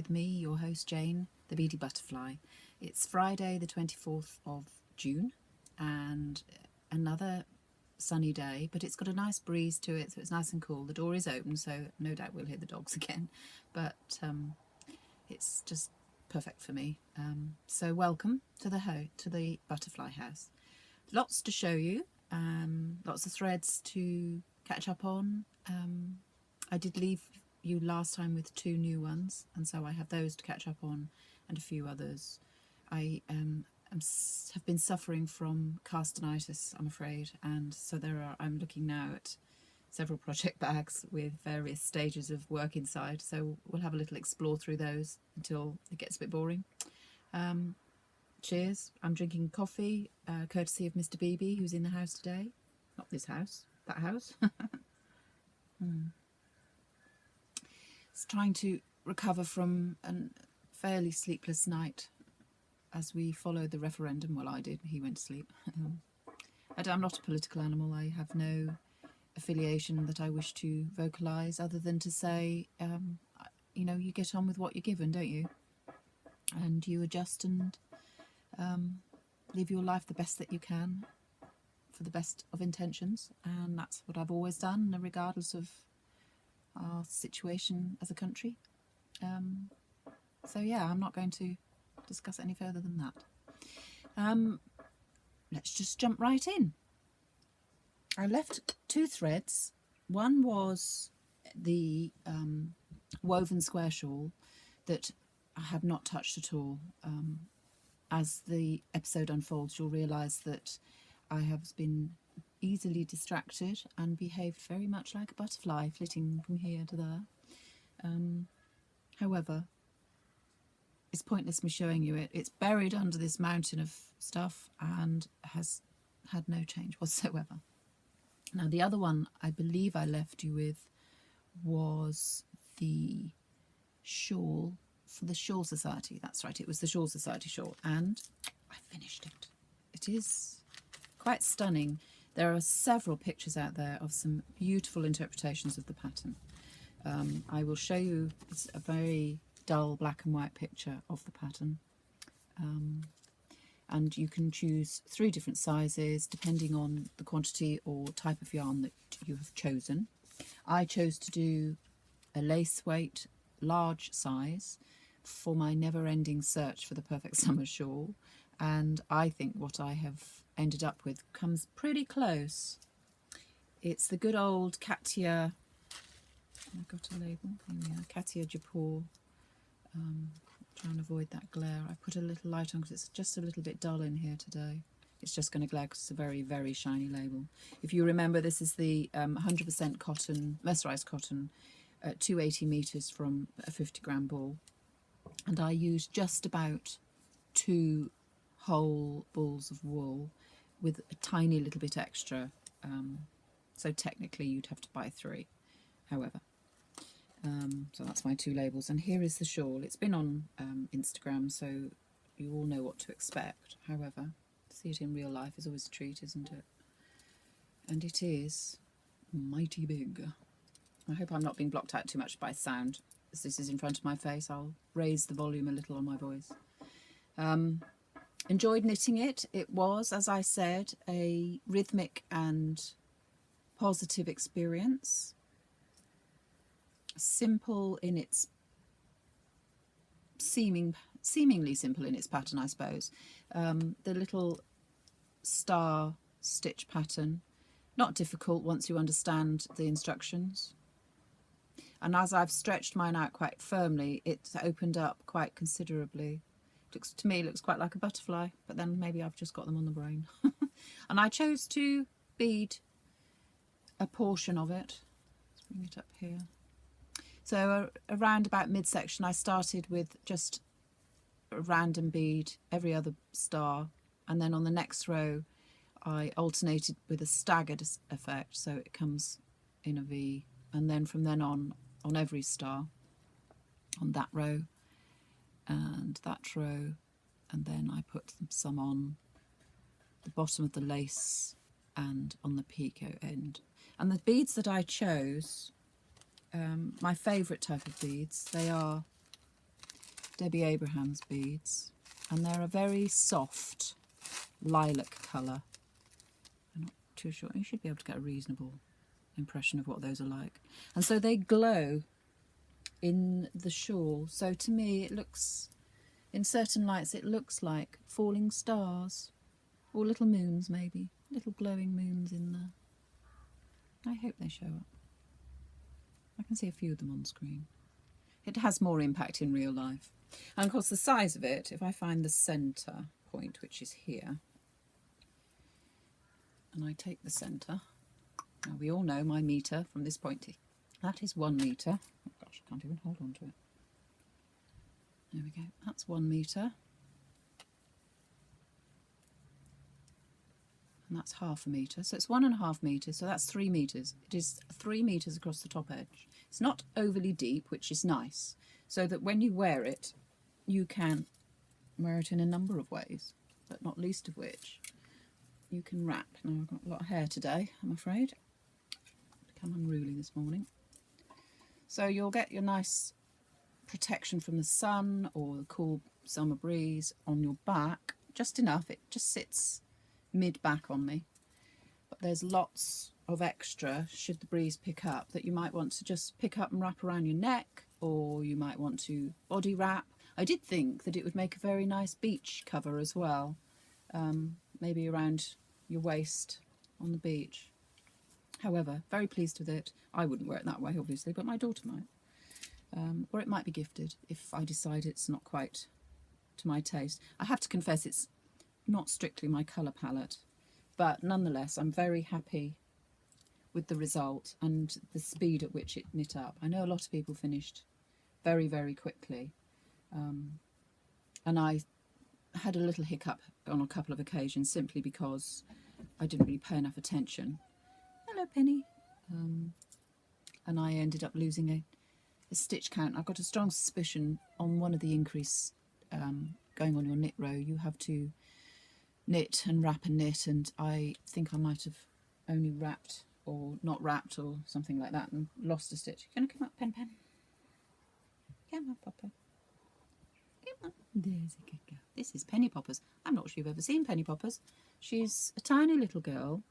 with me, your host Jane, the Beady Butterfly. It's Friday the 24th of June and another sunny day, but it's got a nice breeze to it, so it's nice and cool. The door is open, so no doubt we'll hear the dogs again, but it's just perfect for me. So welcome to the butterfly house. Lots to show you, lots of threads to catch up on. I did leave you last time with 2 new ones, and so I have those to catch up on and a few others. I have been suffering from castanitis, I'm afraid, and so I'm looking now at several project bags with various stages of work inside, so we'll have a little explore through those until it gets a bit boring. Cheers. I'm drinking coffee, courtesy of Mr. Beebe, who's in the house today. Not this house, that house. It's trying to recover from a fairly sleepless night as we followed the referendum. Well, I did. He went to sleep. I'm not a political animal. I have no affiliation that I wish to vocalise other than to say, you get on with what you're given, don't you? And you adjust and live your life the best that you can for the best of intentions. And that's what I've always done, regardless of our situation as a country. So yeah, I'm not going to discuss any further than that. Let's just jump right in. I left 2 threads. One was the woven square shawl that I have not touched at all. As the episode unfolds, you'll realise that I have been easily distracted and behaved very much like a butterfly, flitting from here to there. However, it's pointless me showing you it. It's buried under this mountain of stuff and has had no change whatsoever. Now, the other one I believe I left you with was the shawl for the Shawl Society. That's right, it was the Shawl Society shawl, and I finished it. It is quite stunning. There are several pictures out there of some beautiful interpretations of the pattern. I will show you. It's a very dull black and white picture of the pattern. And you can choose 3 different sizes depending on the quantity or type of yarn that you have chosen. I chose to do a lace weight large size for my never-ending search for the perfect summer shawl, and I think what I have ended up with comes pretty close. It's the good old Katia, I got a label, Katia Japor. Try and avoid that glare. I put a little light on because it's just a little bit dull in here today. It's just going to glare because it's a very, very shiny label. If you remember, this is the 100% cotton, mercerised cotton, 280 metres from a 50-gram ball. And I used just about 2 whole balls of wool with a tiny little bit extra. So technically you'd have to buy 3, however. So that's my 2 labels, and here is the shawl. It's been on Instagram, so you all know what to expect. However, to see it in real life is always a treat, isn't it? And it is mighty big. I hope I'm not being blocked out too much by sound. As this is in front of my face, I'll raise the volume a little on my voice. Enjoyed knitting it. It was, as I said, a rhythmic and positive experience. Simple in its seemingly simple in its pattern, I suppose. The little star stitch pattern, not difficult once you understand the instructions. And as I've stretched mine out quite firmly, it's opened up quite considerably. To me, it looks quite like a butterfly, but then maybe I've just got them on the brain. And I chose to bead a portion of it. Let's bring it up here. So around about midsection, I started with just a random bead every other star, and then on the next row I alternated with a staggered effect, so it comes in a V, and then from then on every star, on that row and that row, and then I put some on the bottom of the lace and on the picot end. And the beads that I chose, my favourite type of beads, they are Debbie Abraham's beads, and they're a very soft lilac colour. I'm not too sure. You should be able to get a reasonable impression of what those are like. And so they glow in the shawl. So to me it looks, in certain lights, it looks like falling stars or little moons, maybe. Little glowing moons in there. I hope they show up. I can see a few of them on screen. It has more impact in real life. And of course the size of it, if I find the centre point, which is here, and I take the centre, now we all know my metre from this point, that is 1 metre. Oh gosh, I can't even hold on to it. There we go, that's 1 metre. And that's ½ metre, so it's 1.5 metres, so that's 3 metres. It is 3 metres across the top edge. It's not overly deep, which is nice, so that when you wear it, you can wear it in a number of ways, but not least of which, you can wrap. Now I've got a lot of hair today, I'm afraid. Become unruly this morning. So you'll get your nice protection from the sun or the cool summer breeze on your back, just enough, it just sits mid-back on me, but there's lots of extra should the breeze pick up that you might want to just pick up and wrap around your neck, or you might want to body wrap. I did think that it would make a very nice beach cover as well, maybe around your waist on the beach. However, very pleased with it. I wouldn't wear it that way obviously, but my daughter might, or it might be gifted if I decide it's not quite to my taste. I have to confess it's not strictly my colour palette, but nonetheless I'm very happy with the result and the speed at which it knit up. I know a lot of people finished very, very quickly, and I had a little hiccup on a couple of occasions simply because I didn't really pay enough attention. Hello Penny. And I ended up losing a stitch count. I've got a strong suspicion on one of the increase going on your knit row, you have to knit and wrap and knit, and I think I might have only wrapped or not wrapped or something like that and lost a stitch. Can you come up, Pen? Come on, Papa. Come on. There's a good girl. This is Penny Poppers. I'm not sure you've ever seen Penny Poppers. She's a tiny little girl.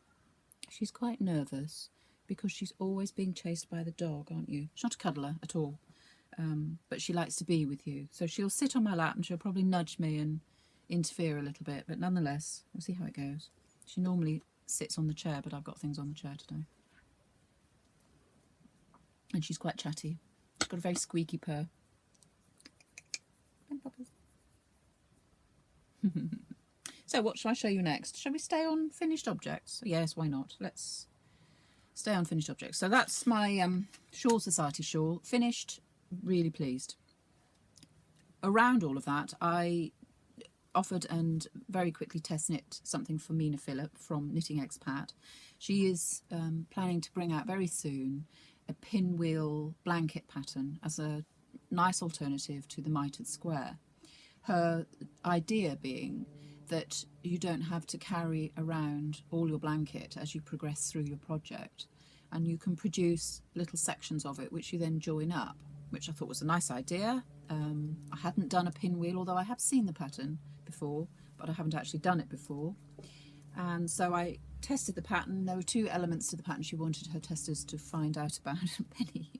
She's quite nervous because she's always being chased by the dog, aren't you? She's not a cuddler at all, but she likes to be with you. So she'll sit on my lap and she'll probably nudge me and interfere a little bit, but nonetheless we'll see how it goes. She normally sits on the chair, but I've got things on the chair today. And she's quite chatty. She's got a very squeaky purr. So what shall I show you next? Shall we stay on finished objects? Yes, why not? Let's stay on finished objects. So that's my Shawl Society shawl, finished, really pleased. Around all of that, I offered and very quickly test knit something for Mina Phillip from Knitting Expat. She is planning to bring out very soon a pinwheel blanket pattern as a nice alternative to the mitered square. Her idea being that you don't have to carry around all your blanket as you progress through your project, and you can produce little sections of it which you then join up, which I thought was a nice idea. I hadn't done a pinwheel, although I have seen the pattern before, but I haven't actually done it before. And so I tested the pattern. There were 2 elements to the pattern she wanted her testers to find out about. Penny,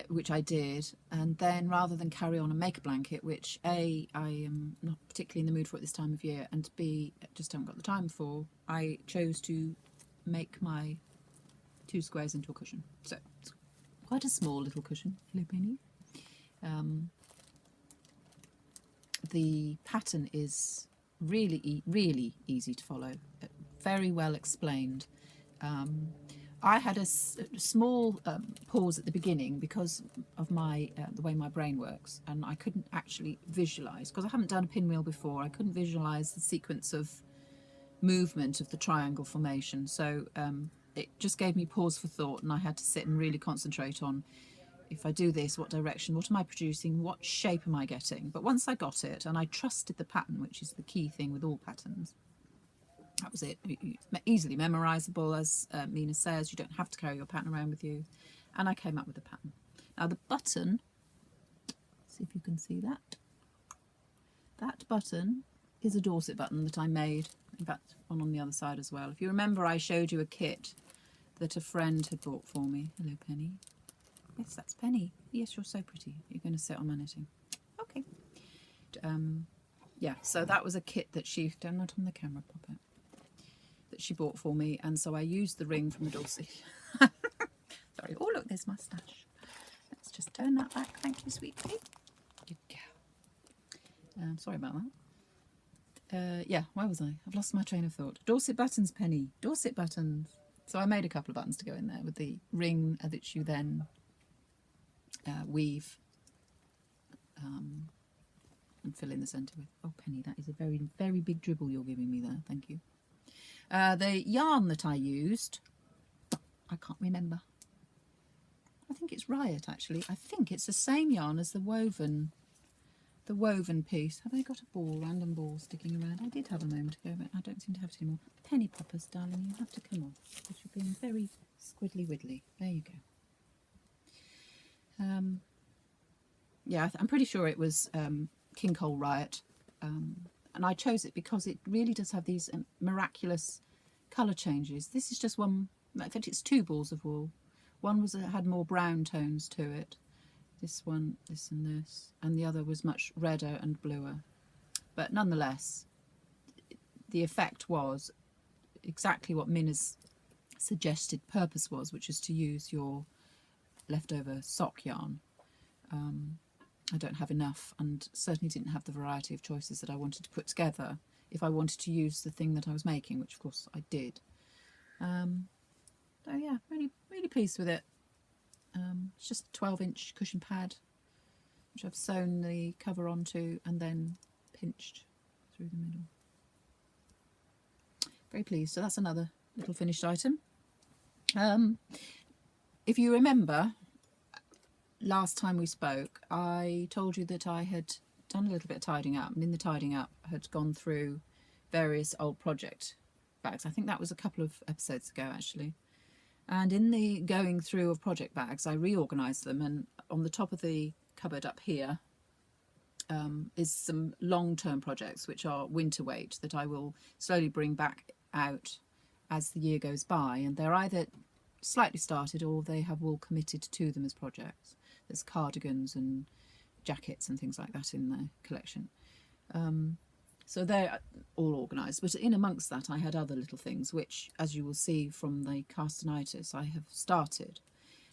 which I did, and then rather than carry on and make a blanket, which A, I am not particularly in the mood for at this time of year, and B, just haven't got the time for, I chose to make my 2 squares into a cushion. So it's quite a small little cushion. Hello Penny. The pattern is really easy to follow, very well explained. I had a small pause at the beginning because of my the way my brain works, and I couldn't actually visualise, because I haven't done a pinwheel before, I couldn't visualise the sequence of movement of the triangle formation. So it just gave me pause for thought, and I had to sit and really concentrate on, if I do this, what direction, what am I producing, what shape am I getting? But once I got it, and I trusted the pattern, which is the key thing with all patterns, that was it. Easily memorisable, as Mina says. You don't have to carry your pattern around with you. And I came up with a pattern. Now the button, see if you can see that. That button is a Dorset button that I made. In fact, one on the other side as well. If you remember, I showed you a kit that a friend had bought for me. Hello, Penny. Yes, that's Penny. Yes, you're so pretty. You're going to sit on my knitting. Okay. Yeah, so that was a kit that she, not on the camera, Pop it, that she bought for me, and so I used the ring from the Dorset. Sorry. Oh, look, there's moustache. Let's just turn that back. Thank you, sweetie. Good girl. Sorry about that. Yeah, where was I? I've lost my train of thought. Dorset buttons, Penny. Dorset buttons. So I made a couple of buttons to go in there with the ring that you then weave and fill in the centre with. Oh, Penny, that is a very, very big dribble you're giving me there. Thank you. The yarn that I used, I can't remember. I think it's Riot, actually. I think it's the same yarn as the woven piece. Have I got a ball, random ball sticking around? I did have a moment ago, but I don't seem to have it anymore. Penny poppers, darling, you have to come on, because you're being very squiddly widdly. There you go. Yeah, I'm pretty sure it was King Cole Riot, and I chose it because it really does have these miraculous colour changes. This is just one. In fact, it's two balls of wool. One had more brown tones to it. This one, this and this, and the other was much redder and bluer. But nonetheless, the effect was exactly what Minna's suggested purpose was, which is to use your leftover sock yarn. I don't have enough, and certainly didn't have the variety of choices that I wanted to put together if I wanted to use the thing that I was making, which of course I did. So yeah, really pleased with it. It's just a 12-inch cushion pad, which I've sewn the cover onto and then pinched through the middle. Very pleased. So that's another little finished item. If you remember, last time we spoke, I told you that I had done a little bit of tidying up, and in the tidying up had gone through various old project bags. I think that was a couple of episodes ago, actually. And in the going through of project bags, I reorganised them, and on the top of the cupboard up here is some long-term projects which are winter weight that I will slowly bring back out as the year goes by, and they're either slightly started or they have wool committed to them as projects. There's cardigans and jackets and things like that in the collection. So they're all organised, but in amongst that I had other little things which, as you will see from the castanitis, I have started,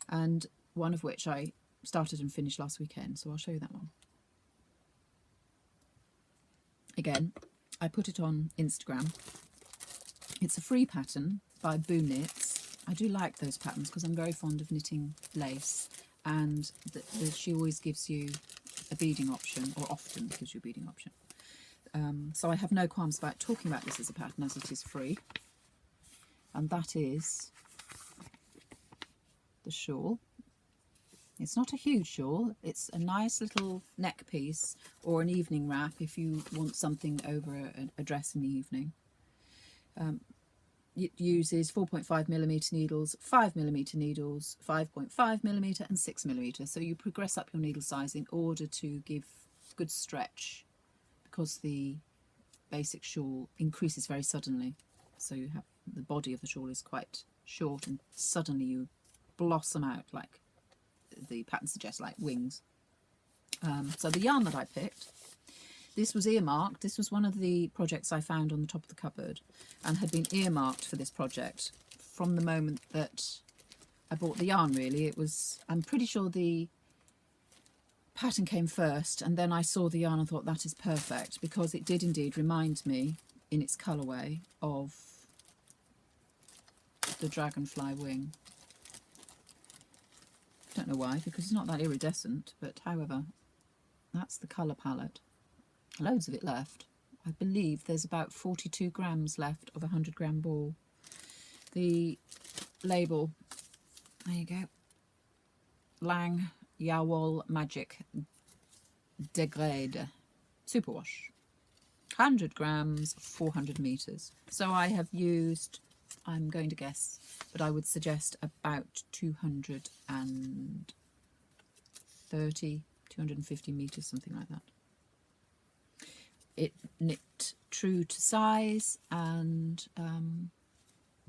and one of which I started and finished last weekend, so I'll show you that one. Again, I put it on Instagram. It's a free pattern by Boo Knits. I do like those patterns because I'm very fond of knitting lace, and she always gives you a beading option, or often gives you a beading option. So I have no qualms about talking about this as a pattern, as it is free. And that is the shawl. It's not a huge shawl, it's a nice little neck piece or an evening wrap if you want something over a dress in the evening. It uses 4.5mm needles, 5mm needles, 5.5mm and 6mm. So you progress up your needle size in order to give good stretch, because the basic shawl increases very suddenly. So you have the body of the shawl is quite short, and suddenly you blossom out, like the pattern suggests, like wings. So the yarn that I picked, this was earmarked. This was one of the projects I found on the top of the cupboard and had been earmarked for this project from the moment that I bought the yarn, really. It was, I'm pretty sure the pattern came first, and then I saw the yarn and thought that is perfect, because it did indeed remind me in its colourway of the dragonfly wing. Don't know why, because it's not that iridescent, but however, that's the colour palette. Loads of it left. I believe there's about 42 grams left of a 100-gram ball. The label, there you go, Lang Yawol Magic Degrade Superwash, 100 grams, 400 meters. So I have used, I'm going to guess, but I would suggest about 250 230, 250 meters, something like that. It knit true to size, and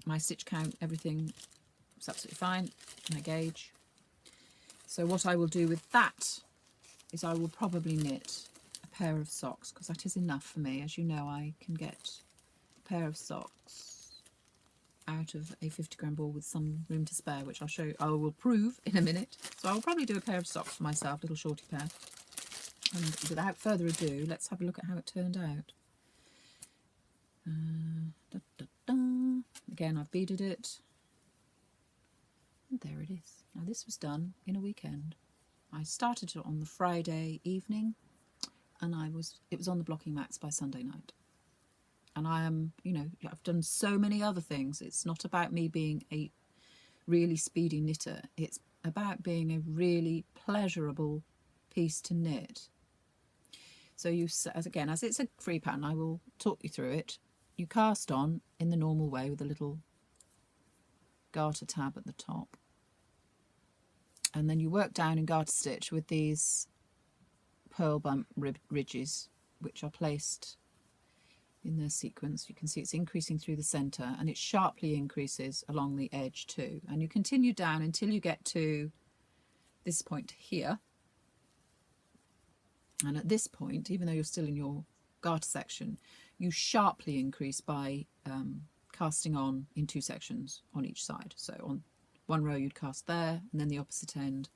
my stitch count, everything was absolutely fine, my gauge. So what I will do with that is I will probably knit a pair of socks, because that is enough for me. As you know, I can get a pair of socks out of a 50-gram ball with some room to spare, which I'll show you, I will prove in a minute. So I'll probably do a pair of socks for myself, little shorty pair. And without further ado, let's have a look at how it turned out. Again, I've beaded it. And there it is. Now this was done in a weekend. I started it on the Friday evening, and it was on the blocking mats by Sunday night. And I am, you know, I've done so many other things. It's not about me being a really speedy knitter. It's about being a really pleasurable piece to knit. So you, again, as it's a free pattern, I will talk you through it. You cast on in the normal way with a little garter tab at the top. And then you work down in garter stitch with these pearl bump ridges, which are placed in their sequence. You can see it's increasing through the centre, and it sharply increases along the edge too. And you continue down until you get to this point here. And at this point, even though you're still in your garter section, you sharply increase by casting on in 2 sections on each side. So on one row you'd cast there, and then the opposite end,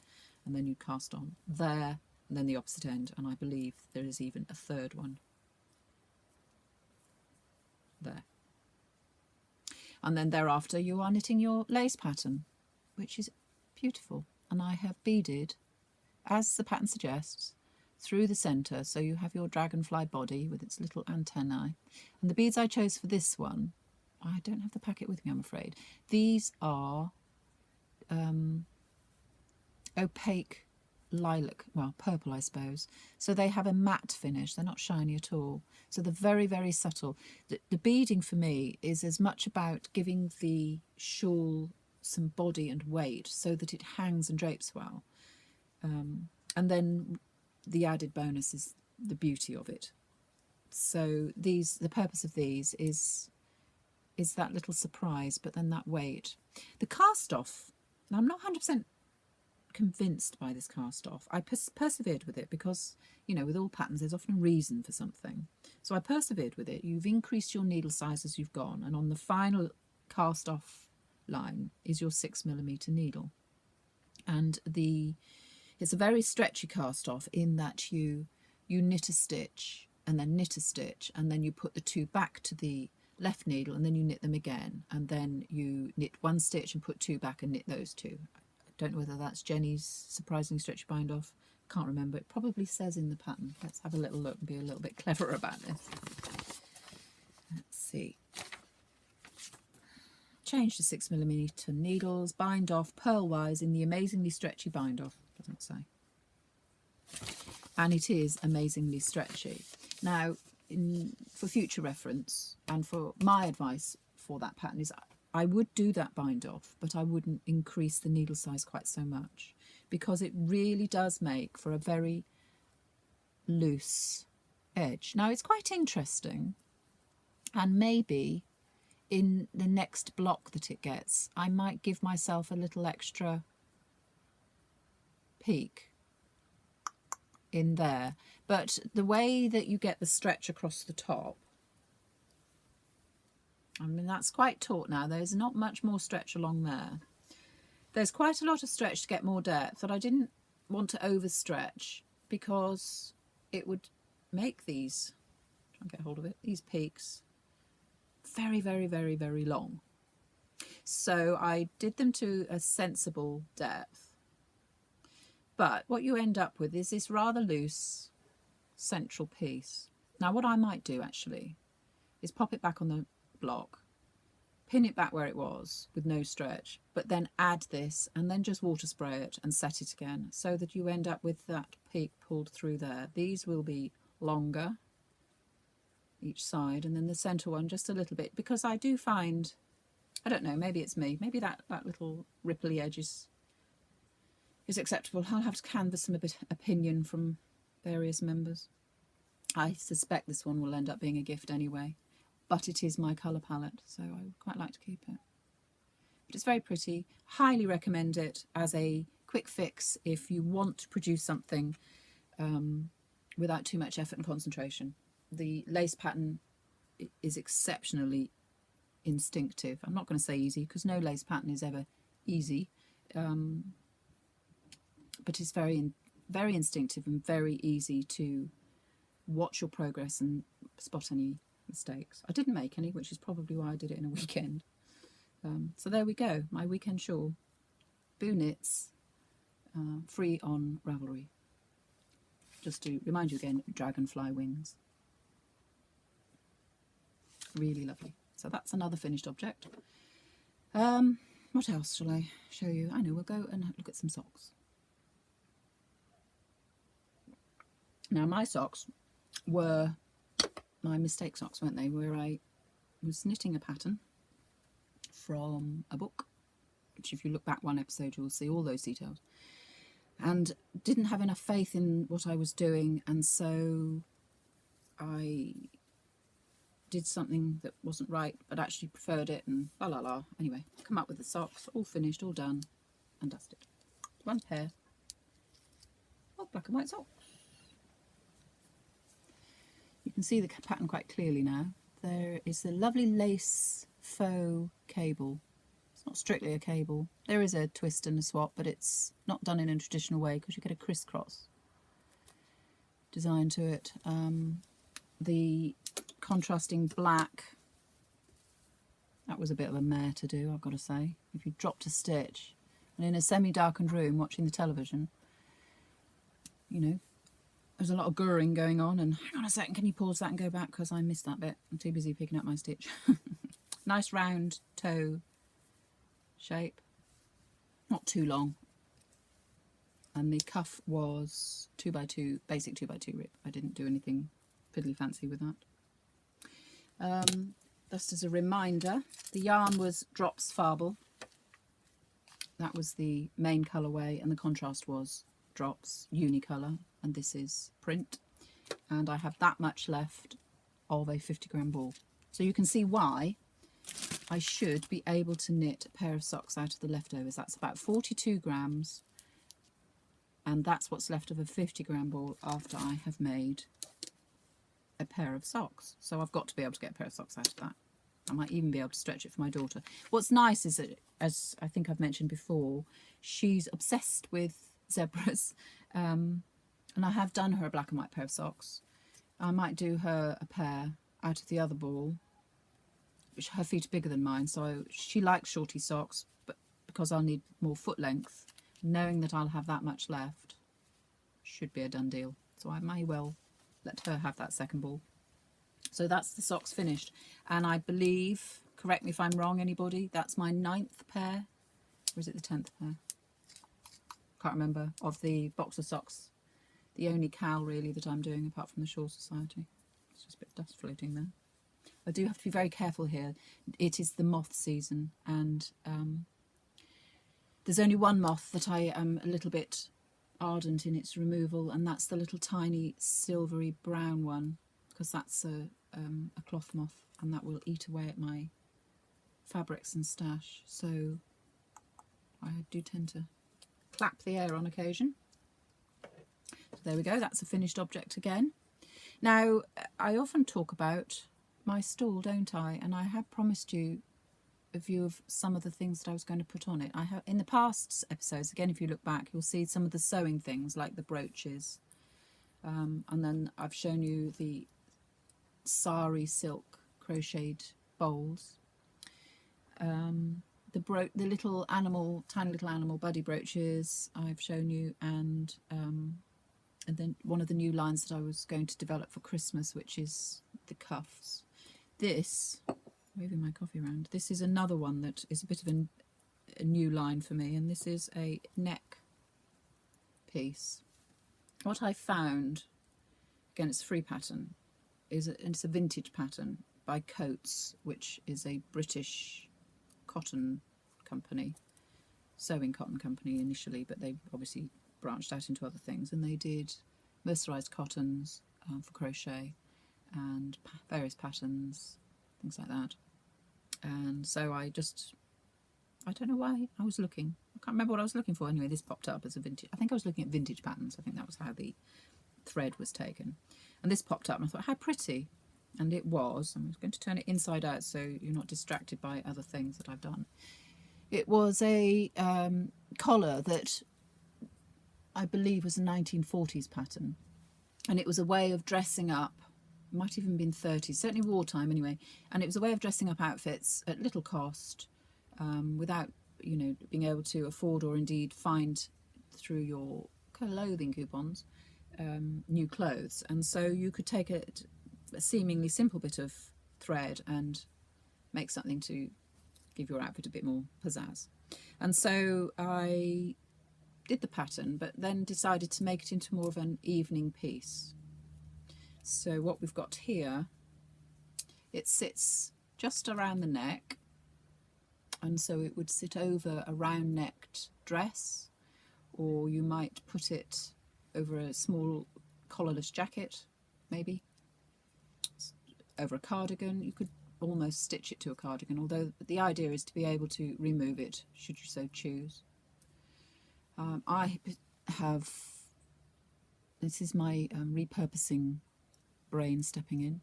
and then you'd cast on there, and then the opposite end, and I believe there is even a third one there. And then thereafter you are knitting your lace pattern, which is beautiful. And I have beaded, as the pattern suggests, through the centre, so you have your dragonfly body with its little antennae. And the beads I chose for this one, I don't have the packet with me, I'm afraid. These are opaque lilac, well, purple I suppose. So they have a matte finish, they're not shiny at all. So they're very, very subtle. The beading for me is as much about giving the shawl some body and weight so that it hangs and drapes well. And then the added bonus is the beauty of it. So the purpose of these is that little surprise, but then that weight. The cast off, and I'm not 100% convinced by this cast off. I persevered with it because, you know, with all patterns there's often a reason for something. So I persevered with it. You've increased your needle size as you've gone, and on the final cast off line is your 6mm needle. And it's a very stretchy cast off in that you knit a stitch and then knit a stitch, and then you put the 2 back to the left needle, and then you knit them again, and then you knit 1 stitch and put 2 back and knit those 2. I don't know whether that's Jenny's surprisingly stretchy bind off. Can't remember. It probably says in the pattern. Let's have a little look and be a little bit clever about this. Let's see. Change to 6mm needles, bind off purlwise in the amazingly stretchy bind off. Doesn't say. And it is amazingly stretchy. Now, for future reference, and for my advice for that pattern is I would do that bind off, but I wouldn't increase the needle size quite so much, because it really does make for a very loose edge. Now, it's quite interesting, and maybe in the next block that it gets, I might give myself a little extra peak in there. But the way that you get the stretch across the top, I mean, that's quite taut now. There's not much more stretch along there. There's quite a lot of stretch to get more depth, but I didn't want to overstretch because it would make these, try and get hold of it, these peaks very, very, very, very long. So I did them to a sensible depth. But what you end up with is this rather loose central piece. Now what I might do actually is pop it back on the block, pin it back where it was with no stretch, but then add this and then just water spray it and set it again, so that you end up with that peak pulled through there. These will be longer each side, and then the centre one just a little bit, because I do find, I don't know, maybe it's me, maybe that little ripply edge is is acceptable. I'll have to canvass some opinion from various members. I suspect this one will end up being a gift anyway, but it is my colour palette, so I would quite like to keep it. But it's very pretty. Highly recommend it as a quick fix if you want to produce something without too much effort and concentration. The lace pattern is exceptionally instinctive. I'm not going to say easy because no lace pattern is ever easy, but it's very instinctive and very easy to watch your progress and spot any mistakes. I didn't make any, which is probably why I did it in a weekend. So there we go, my weekend shawl. Boo Knits, free on Ravelry. Just to remind you again, dragonfly wings. Really lovely. So that's another finished object. What else shall I show you? I know, we'll go and look at some socks. Now my socks were my mistake socks, weren't they? Where I was knitting a pattern from a book, which if you look back one episode you'll see all those details, and didn't have enough faith in what I was doing, and so I did something that wasn't right but actually preferred it, and la la la. Anyway, come up with the socks, all finished, all done and dusted. One pair of black and white socks. You can see the pattern quite clearly now. There is the lovely lace faux cable. It's not strictly a cable. There is a twist and a swap, but it's not done in a traditional way because you get a crisscross design to it. The contrasting black, that was a bit of a mare to do, I've got to say. If you dropped a stitch and in a semi-darkened room watching the television, you know, there's a lot of gurring going on, and hang on a second, can you pause that and go back because I missed that bit. I'm too busy picking up my stitch. Nice round toe shape, not too long, and the cuff was 2x2, basic 2x2 rip. I didn't do anything fiddly fancy with that. Just as a reminder, the yarn was Drops Fable. That was the main colourway, and the contrast was Drops Unicolor, and this is print, and I have that much left of a 50-gram ball. So you can see why I should be able to knit a pair of socks out of the leftovers. That's about 42 grams, and that's what's left of a 50-gram ball after I have made a pair of socks. So I've got to be able to get a pair of socks out of that. I might even be able to stretch it for my daughter. What's nice is that, as I think I've mentioned before, she's obsessed with zebras, and I have done her a black and white pair of socks. I might do her a pair out of the other ball, which her feet are bigger than mine, so she likes shorty socks, but because I'll need more foot length, knowing that I'll have that much left should be a done deal. So I may well let her have that second ball. So that's the socks finished, and I believe, correct me if I'm wrong anybody, that's my 9th pair, or is it the 10th pair? Can't remember, of the box of socks. The only cowl really that I'm doing apart from the Shawl Society. It's just a bit of dust floating there. I do have to be very careful here. It is the moth season, and there's only one moth that I am a little bit ardent in its removal, and that's the little tiny silvery brown one, because that's a cloth moth, and that will eat away at my fabrics and stash. So I do tend to clap the air on occasion. So there we go, that's a finished object again. Now, I often talk about my stall, don't I? And I have promised you a view of some of the things that I was going to put on it. I have, in the past episodes, again, if you look back, you'll see some of the sewing things like the brooches. And then I've shown you the sari silk crocheted bowls. The little animal, tiny little animal buddy brooches I've shown you, and then one of the new lines that I was going to develop for Christmas, which is the cuffs. This, moving my coffee around, this is another one that is a bit of a new line for me, and this is a neck piece. What I found, again, it's a free pattern, it's a vintage pattern by Coates, which is a British cotton company. sewing cotton company initially, but they obviously branched out into other things, and they did mercerized cottons for crochet and various patterns, things like that. And so I don't know why I was looking. I can't remember what I was looking for. Anyway, this popped up as a vintage. I think I was looking at vintage patterns. I think that was how the thread was taken. And this popped up and I thought, how pretty. And it was. I'm going to turn it inside out so you're not distracted by other things that I've done. It was a collar that I believe was a 1940s pattern. And it was a way of dressing up. It might even been 30s, certainly wartime anyway. And it was a way of dressing up outfits at little cost, without, you know, being able to afford or indeed find through your clothing coupons new clothes. And so you could take a seemingly simple bit of thread and make something to give your outfit a bit more pizzazz. And so I did the pattern, but then decided to make it into more of an evening piece. So what we've got here, it sits just around the neck, and so it would sit over a round-necked dress, or you might put it over a small collarless jacket, maybe, over a cardigan. You could almost stitch it to a cardigan, although the idea is to be able to remove it should you so choose. I have, this is my repurposing brain stepping in.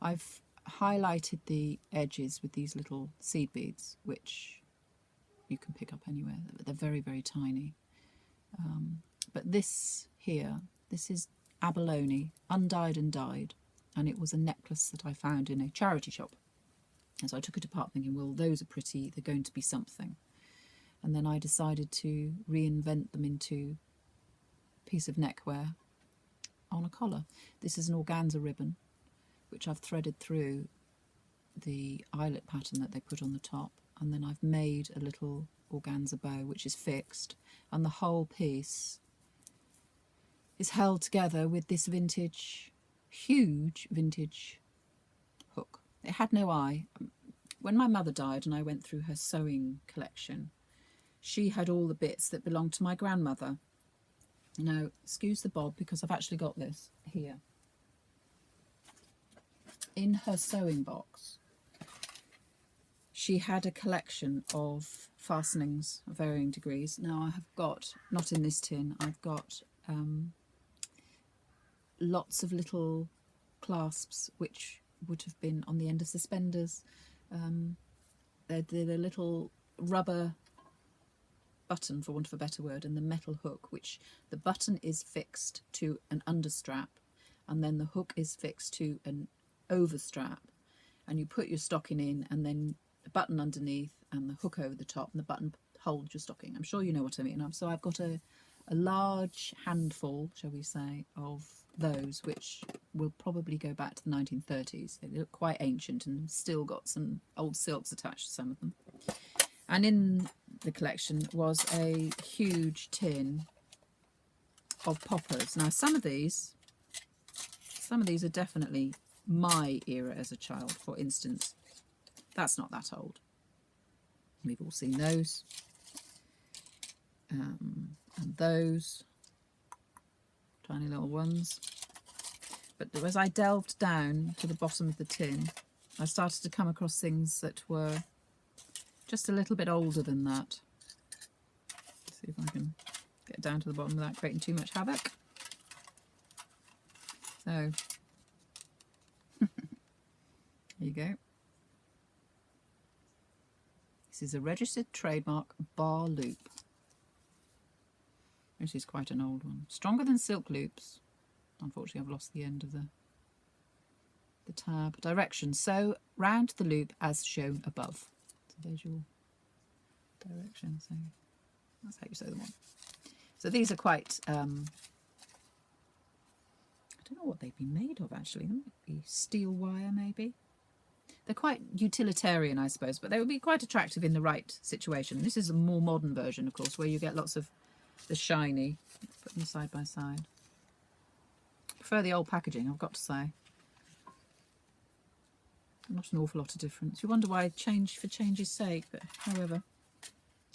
I've highlighted the edges with these little seed beads, which you can pick up anywhere. They're very, very tiny. But this here, this is abalone, undyed and dyed, and it was a necklace that I found in a charity shop. And so I took it apart thinking, well, those are pretty, they're going to be something. And then I decided to reinvent them into a piece of neckwear on a collar. This is an organza ribbon, which I've threaded through the eyelet pattern that they put on the top. And then I've made a little organza bow, which is fixed. And the whole piece is held together with this vintage, huge vintage hook. It had no eye. When my mother died and I went through her sewing collection, she had all the bits that belonged to my grandmother. Now, excuse the bob, because I've actually got this here. In her sewing box, she had a collection of fastenings of varying degrees. Now I have got, not in this tin, I've got lots of little clasps which would have been on the end of suspenders. They're the little rubber button, for want of a better word, and the metal hook, which the button is fixed to an understrap, and then the hook is fixed to an overstrap, and you put your stocking in, and then the button underneath and the hook over the top, and the button holds your stocking. I'm sure you know what I mean. So I've got a large handful, shall we say, of those, which will probably go back to the 1930s. They look quite ancient and still got some old silks attached to some of them. And in the collection was a huge tin of poppers. Now some of these are definitely my era as a child. For instance, that's not that old. We've all seen those. And those tiny little ones. But as I delved down to the bottom of the tin, I started to come across things that were just a little bit older than that. Let's see if I can get down to the bottom without creating too much havoc. So, there you go. This is a registered trademark bar loop. This is quite an old one. Stronger than silk loops. Unfortunately, I've lost the end of the tab. Directions. Sew round the loop as shown above. So there's your directions. So that's how you sew them on. So these are quite, I don't know what they've been made of actually. They might be steel wire maybe. They're quite utilitarian, I suppose, but they would be quite attractive in the right situation. This is a more modern version, of course, where you get lots of the shiny. Put them side by side. I prefer the old packaging, I've got to say. Not an awful lot of difference. You wonder why change for change's sake, but however.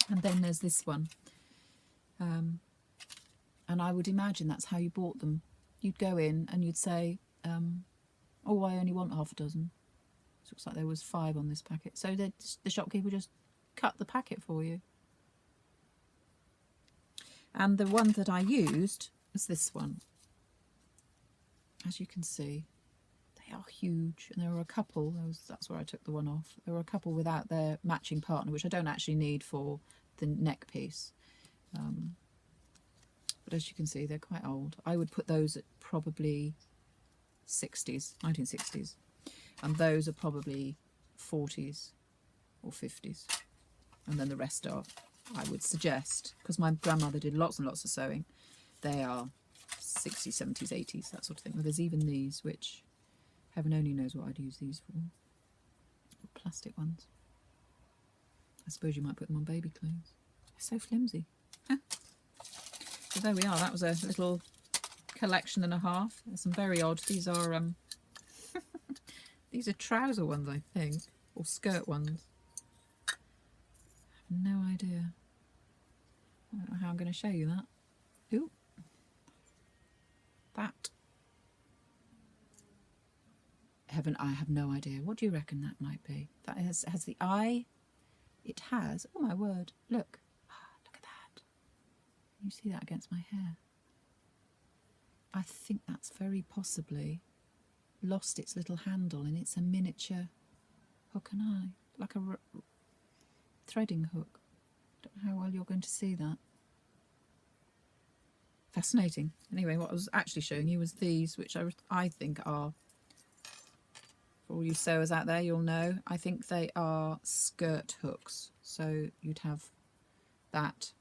And then there's this one. And I would imagine that's how you bought them. You'd go in and you'd say, oh, I only want half a dozen. It looks like there was 5 on this packet. So the shopkeeper just cut the packet for you. And the one that I used was this one. As you can see, they are huge. And there were a couple, that's where I took the one off. There were a couple without their matching partner, which I don't actually need for the neck piece. But as you can see, they're quite old. I would put those at probably 1960s. And those are probably 40s or 50s. And then the rest are, I would suggest, because my grandmother did lots and lots of sewing, they are 60s, 70s, 80s, that sort of thing. Well, there's even these, which heaven only knows what I'd use these for. Plastic ones. I suppose you might put them on baby clothes. They're so flimsy. Huh. So there we are. That was a little collection and a half. There's some very odd. These are these are trouser ones, I think, or skirt ones. I have no idea. I don't know how I'm going to show you that. Ooh, that. Heaven, I have no idea. What do you reckon that might be? That has the eye. It has. Oh my word! Look. Look at that. You see that against my hair? I think that's very possibly lost its little handle, and it's a miniature hook and eye, like a threading hook. Don't know how well you're going to see that. Fascinating. Anyway, what I was actually showing you was these, which I think are, for all you sewers out there, you'll know, I think they are skirt hooks. So you'd have that,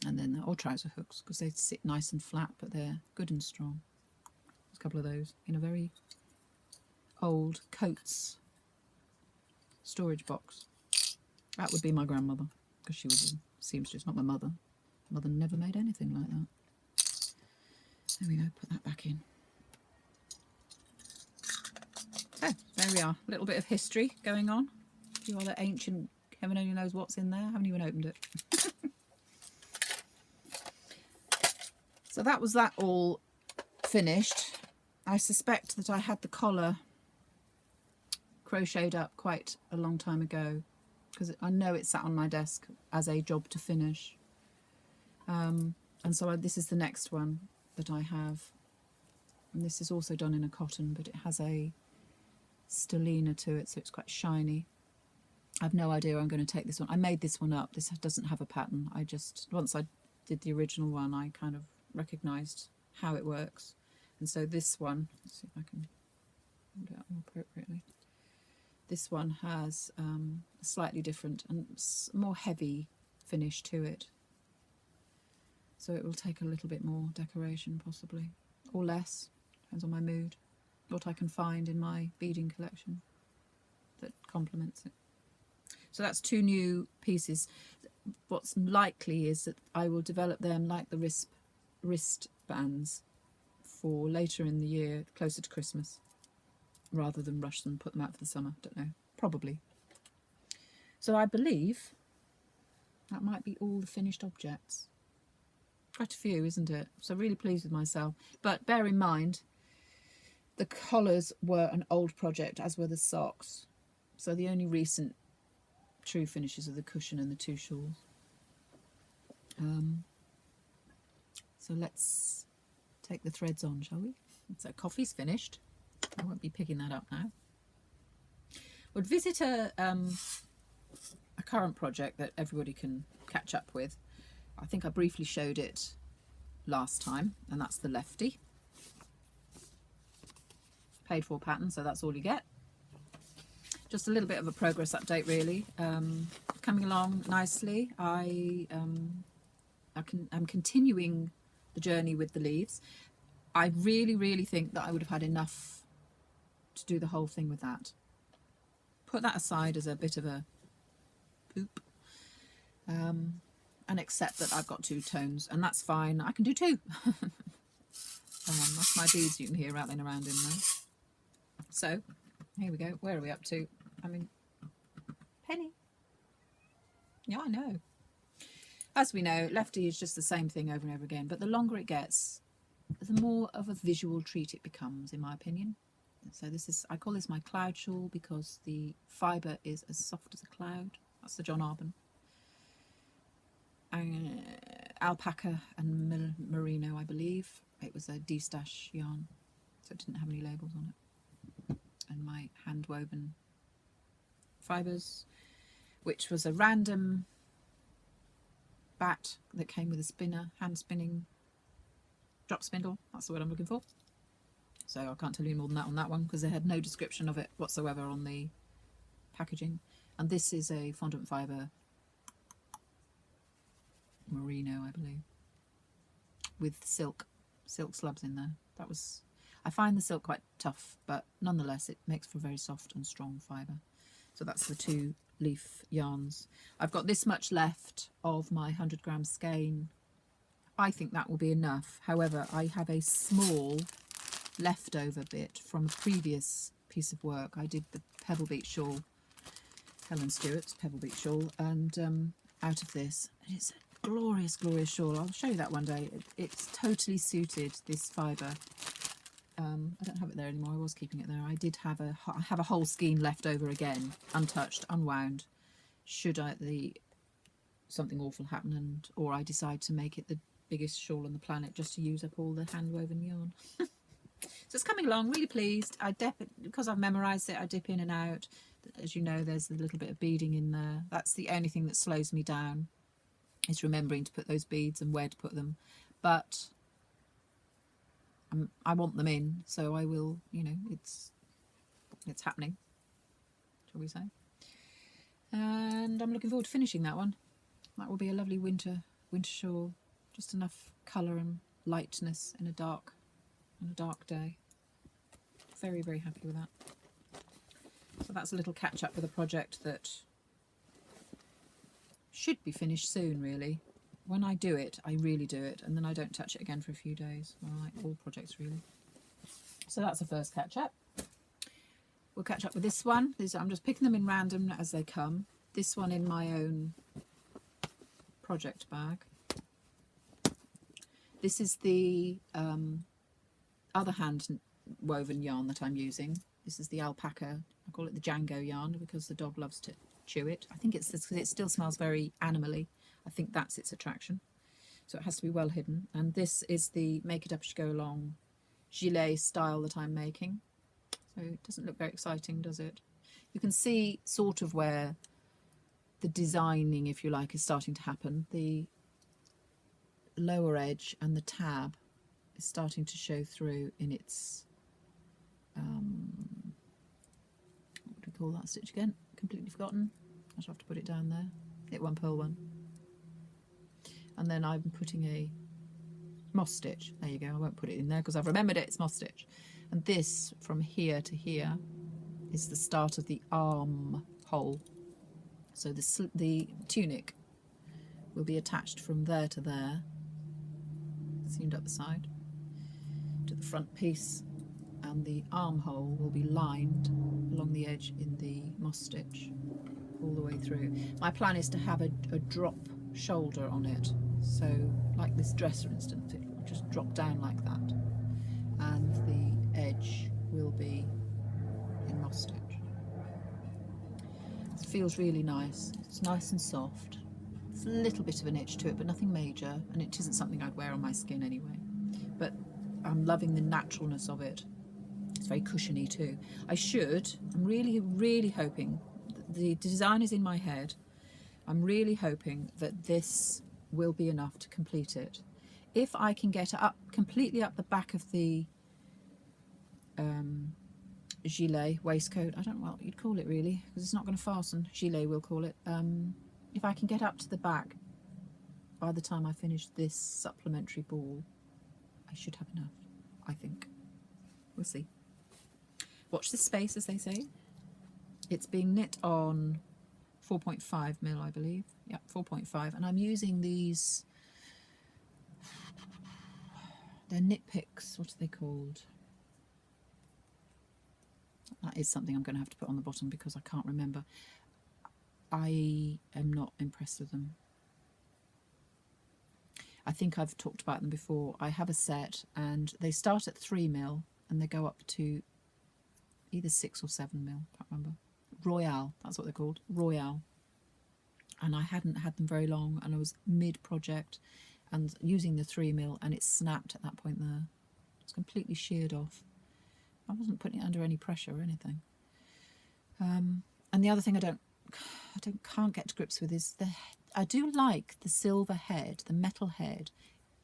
and then, or trouser hooks, because they sit nice and flat, but they're good and strong. There's a couple of those in a very old coats storage box. That would be my grandmother, because she was a seamstress, not my mother. Mother never made anything like that. There we go, put that back in. So, there we are. A little bit of history going on. A few other ancient, heaven only knows what's in there. I haven't even opened it. So that was that all finished. I suspect that I had the collar crocheted up quite a long time ago, because I know it sat on my desk as a job to finish. And so this is the next one that I have. And this is also done in a cotton, but it has a stellina to it, so it's quite shiny. I have no idea where I'm going to take this one. I made this one up. This doesn't have a pattern. I just, once I did the original one, I kind of recognised how it works. And so this one, let's see if I can hold it up more appropriately. This one has a slightly different and more heavy finish to it. So it will take a little bit more decoration possibly, or less, depends on my mood, what I can find in my beading collection that complements it. So that's 2 new pieces. What's likely is that I will develop them like the wristbands for later in the year, closer to Christmas, rather than rush them, put them out for the summer. Don't know, probably. So I believe that might be all the finished objects. Quite a few, isn't it? So really pleased with myself. But bear in mind, the collars were an old project, as were the socks. So the only recent true finishes are the cushion and the 2 shawls. So let's take the threads on, shall we? So coffee's finished. I won't be picking that up now. We'll visit a current project that everybody can catch up with. I think I briefly showed it last time, and that's the Lefty. Paid for pattern, so that's all you get. Just a little bit of a progress update, really. Coming along nicely. I'm continuing the journey with the leaves. I really think that I would have had enough to do the whole thing with that. Put that aside as a bit of a poop. And accept that I've got 2 tones, and that's fine. I can do 2. That's my beads you can hear rattling around in there. So, here we go. Where are we up to? I mean, Penny. Yeah, I know. As we know, lefty is just the same thing over and over again, but the longer it gets, the more of a visual treat it becomes, in my opinion. So this is, I call this my cloud shawl because the fibre is as soft as a cloud. That's the John Arbon. Alpaca and merino, I believe. It was a D-stash yarn, so it didn't have any labels on it. And my hand woven fibres, which was a random bat that came with a spinner, hand spinning drop spindle. That's the word I'm looking for. So I can't tell you more than that on that one because they had no description of it whatsoever on the packaging. And this is a fondant fibre merino, I believe, with silk slabs in there. That was, I find the silk quite tough, but nonetheless it makes for a very soft and strong fibre. So that's the 2 leaf yarns. I've got this much left of my 100-gram skein. I think that will be enough. However, I have a small leftover bit from a previous piece of work. I did the Pebble Beach shawl, Helen Stewart's Pebble Beach shawl, and out of this, and it's a glorious, glorious shawl. I'll show you that one day. It's totally suited this fibre. I don't have it there anymore. I was keeping it there. I did have a whole skein left over again, untouched, unwound. Should something awful happen, or I decide to make it the biggest shawl on the planet just to use up all the hand woven yarn. So it's coming along, really pleased. Because I've memorised it, I dip in and out. As you know, there's a little bit of beading in there. That's the only thing that slows me down, is remembering to put those beads and where to put them. But I want them in, so I will, you know, it's happening, shall we say. And I'm looking forward to finishing that one. That will be a lovely winter shawl. Just enough colour and lightness in a dark day. Very, very happy with that. So that's a little catch up with a project that should be finished soon, really. When I do it, I really do it, and then I don't touch it again for a few days. Well, like all projects, really. So that's the first catch up. We'll catch up with this one. I'm just picking them in random as they come. This one in my own project bag. This is the other hand woven yarn that I'm using. This is the alpaca. I call it the Django yarn because the dog loves to chew it. I think it's because it still smells very animally. I think that's its attraction. So it has to be well hidden. And this is the make it up as you go along gilet style that I'm making. So it doesn't look very exciting, does it? You can see sort of where the designing, if you like, is starting to happen. The lower edge and the tab is starting to show through in its, what do we call that stitch again? Completely forgotten. I shall have to put it down there. Knit one, purl one. And then I'm putting a moss stitch. There you go. I won't put it in there because I've remembered it. It's moss stitch. And this from here to here is the start of the arm hole. So the tunic will be attached from there to there, seamed up the side, to the front piece, and the armhole will be lined along the edge in the moss stitch all the way through. My plan is to have a drop shoulder on it, so like this dress for instance, it will just drop down like that, and the edge will be in moss stitch. It feels really nice. It's nice and soft. It's a little bit of an itch to it, but nothing major, and it isn't something I'd wear on my skin anyway. But I'm loving the naturalness of it. It's very cushiony too. I'm really, really hoping, the design is in my head, I'm really hoping that this will be enough to complete it. If I can get it up completely up the back of the gilet waistcoat, I don't know what you'd call it really, because it's not going to fasten. Gilet we'll call it. If I can get up to the back by the time I finish this supplementary ball, I should have enough, I think. We'll see. Watch this space, as they say. It's being knit on 4.5 mil, I believe. Yeah, 4.5, and I'm using these, they're knit picks. What are they called? That is something I'm going to have to put on the bottom because I can't remember. I am not impressed with them. I think I've talked about them before. I have a set and they start at 3mm and they go up to either 6 or 7mm, can't remember. Royale, that's what they're called, Royale. And I hadn't had them very long and I was mid-project and using the 3mm and it snapped at that point there. It's completely sheared off. I wasn't putting it under any pressure or anything. And the other thing I can't get to grips with is I do like the silver head, the metal head,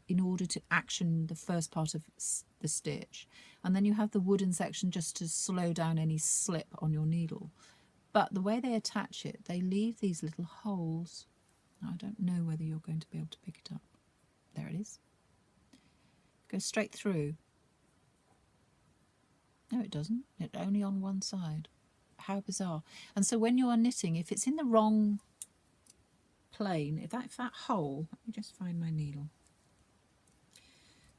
in order to action the first part of the stitch. And then you have the wooden section just to slow down any slip on your needle. But the way they attach it, they leave these little holes. Now, I don't know whether you're going to be able to pick it up. There it is. Goes straight through. No, it doesn't. It's only on one side. How bizarre. And so when you are knitting, if it's in the wrong plane, if that hole, let me just find my needle.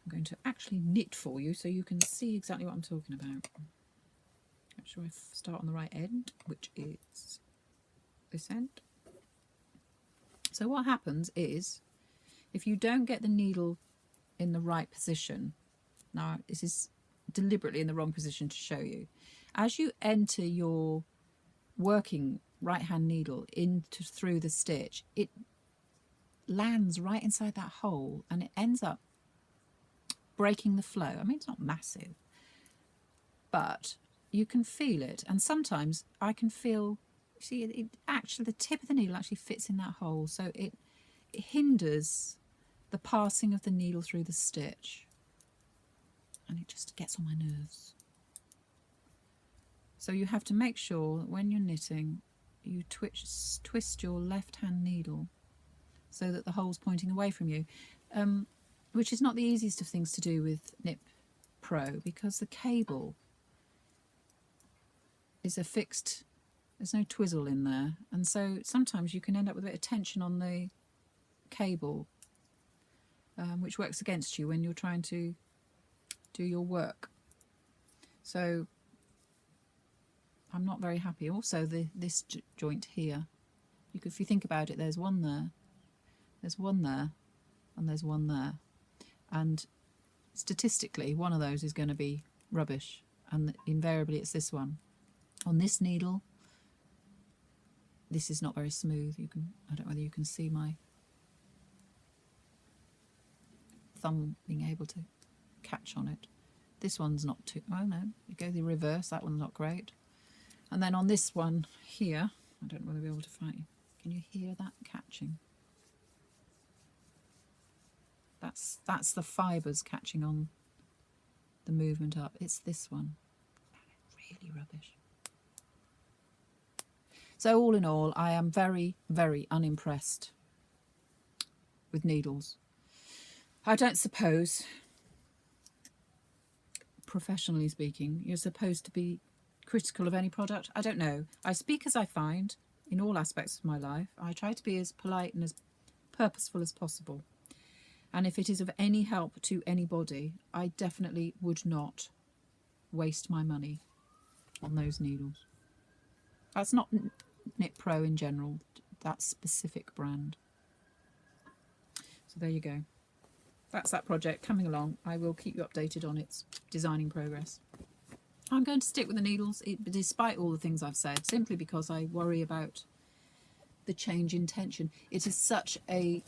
I'm going to actually knit for you so you can see exactly what I'm talking about. Make sure I start on the right end, which is this end. So what happens is, if you don't get the needle in the right position, now this is deliberately in the wrong position to show you, as you enter your working right hand needle through the stitch, it lands right inside that hole and it ends up breaking the flow. I mean, it's not massive, but you can feel it. And sometimes I can feel, see, it actually, the tip of the needle actually fits in that hole, so it hinders the passing of the needle through the stitch, and it just gets on my nerves. So you have to make sure that when you're knitting, you twist your left hand needle so that the hole's pointing away from you, which is not the easiest of things to do with Knit Pro, because the cable is a fixed, there's no twizzle in there, and so sometimes you can end up with a bit of tension on the cable, which works against you when you're trying to do your work. So I'm not very happy. Also, this joint here, if you think about it, there's one there, there's one there, and there's one there, and statistically one of those is going to be rubbish, and invariably it's this one. On this needle, this is not very smooth. I don't know whether you can see my thumb being able to catch on it. This one's not too, oh no, you go the reverse, that one's not great. And then on this one here, I don't know whether we'll be able to find, can you hear that catching? That's the fibres catching on the movement up. It's this one. Really rubbish. So all in all, I am very, very unimpressed with needles. I don't suppose, professionally speaking, you're supposed to be critical of any product. I don't know. I speak as I find in all aspects of my life. I try to be as polite and as purposeful as possible. And if it is of any help to anybody, I definitely would not waste my money on those needles. That's not Knit Pro in general, that specific brand. So there you go. That's that project coming along. I will keep you updated on its designing progress. I'm going to stick with the needles, despite all the things I've said, simply because I worry about the change in tension. It is such a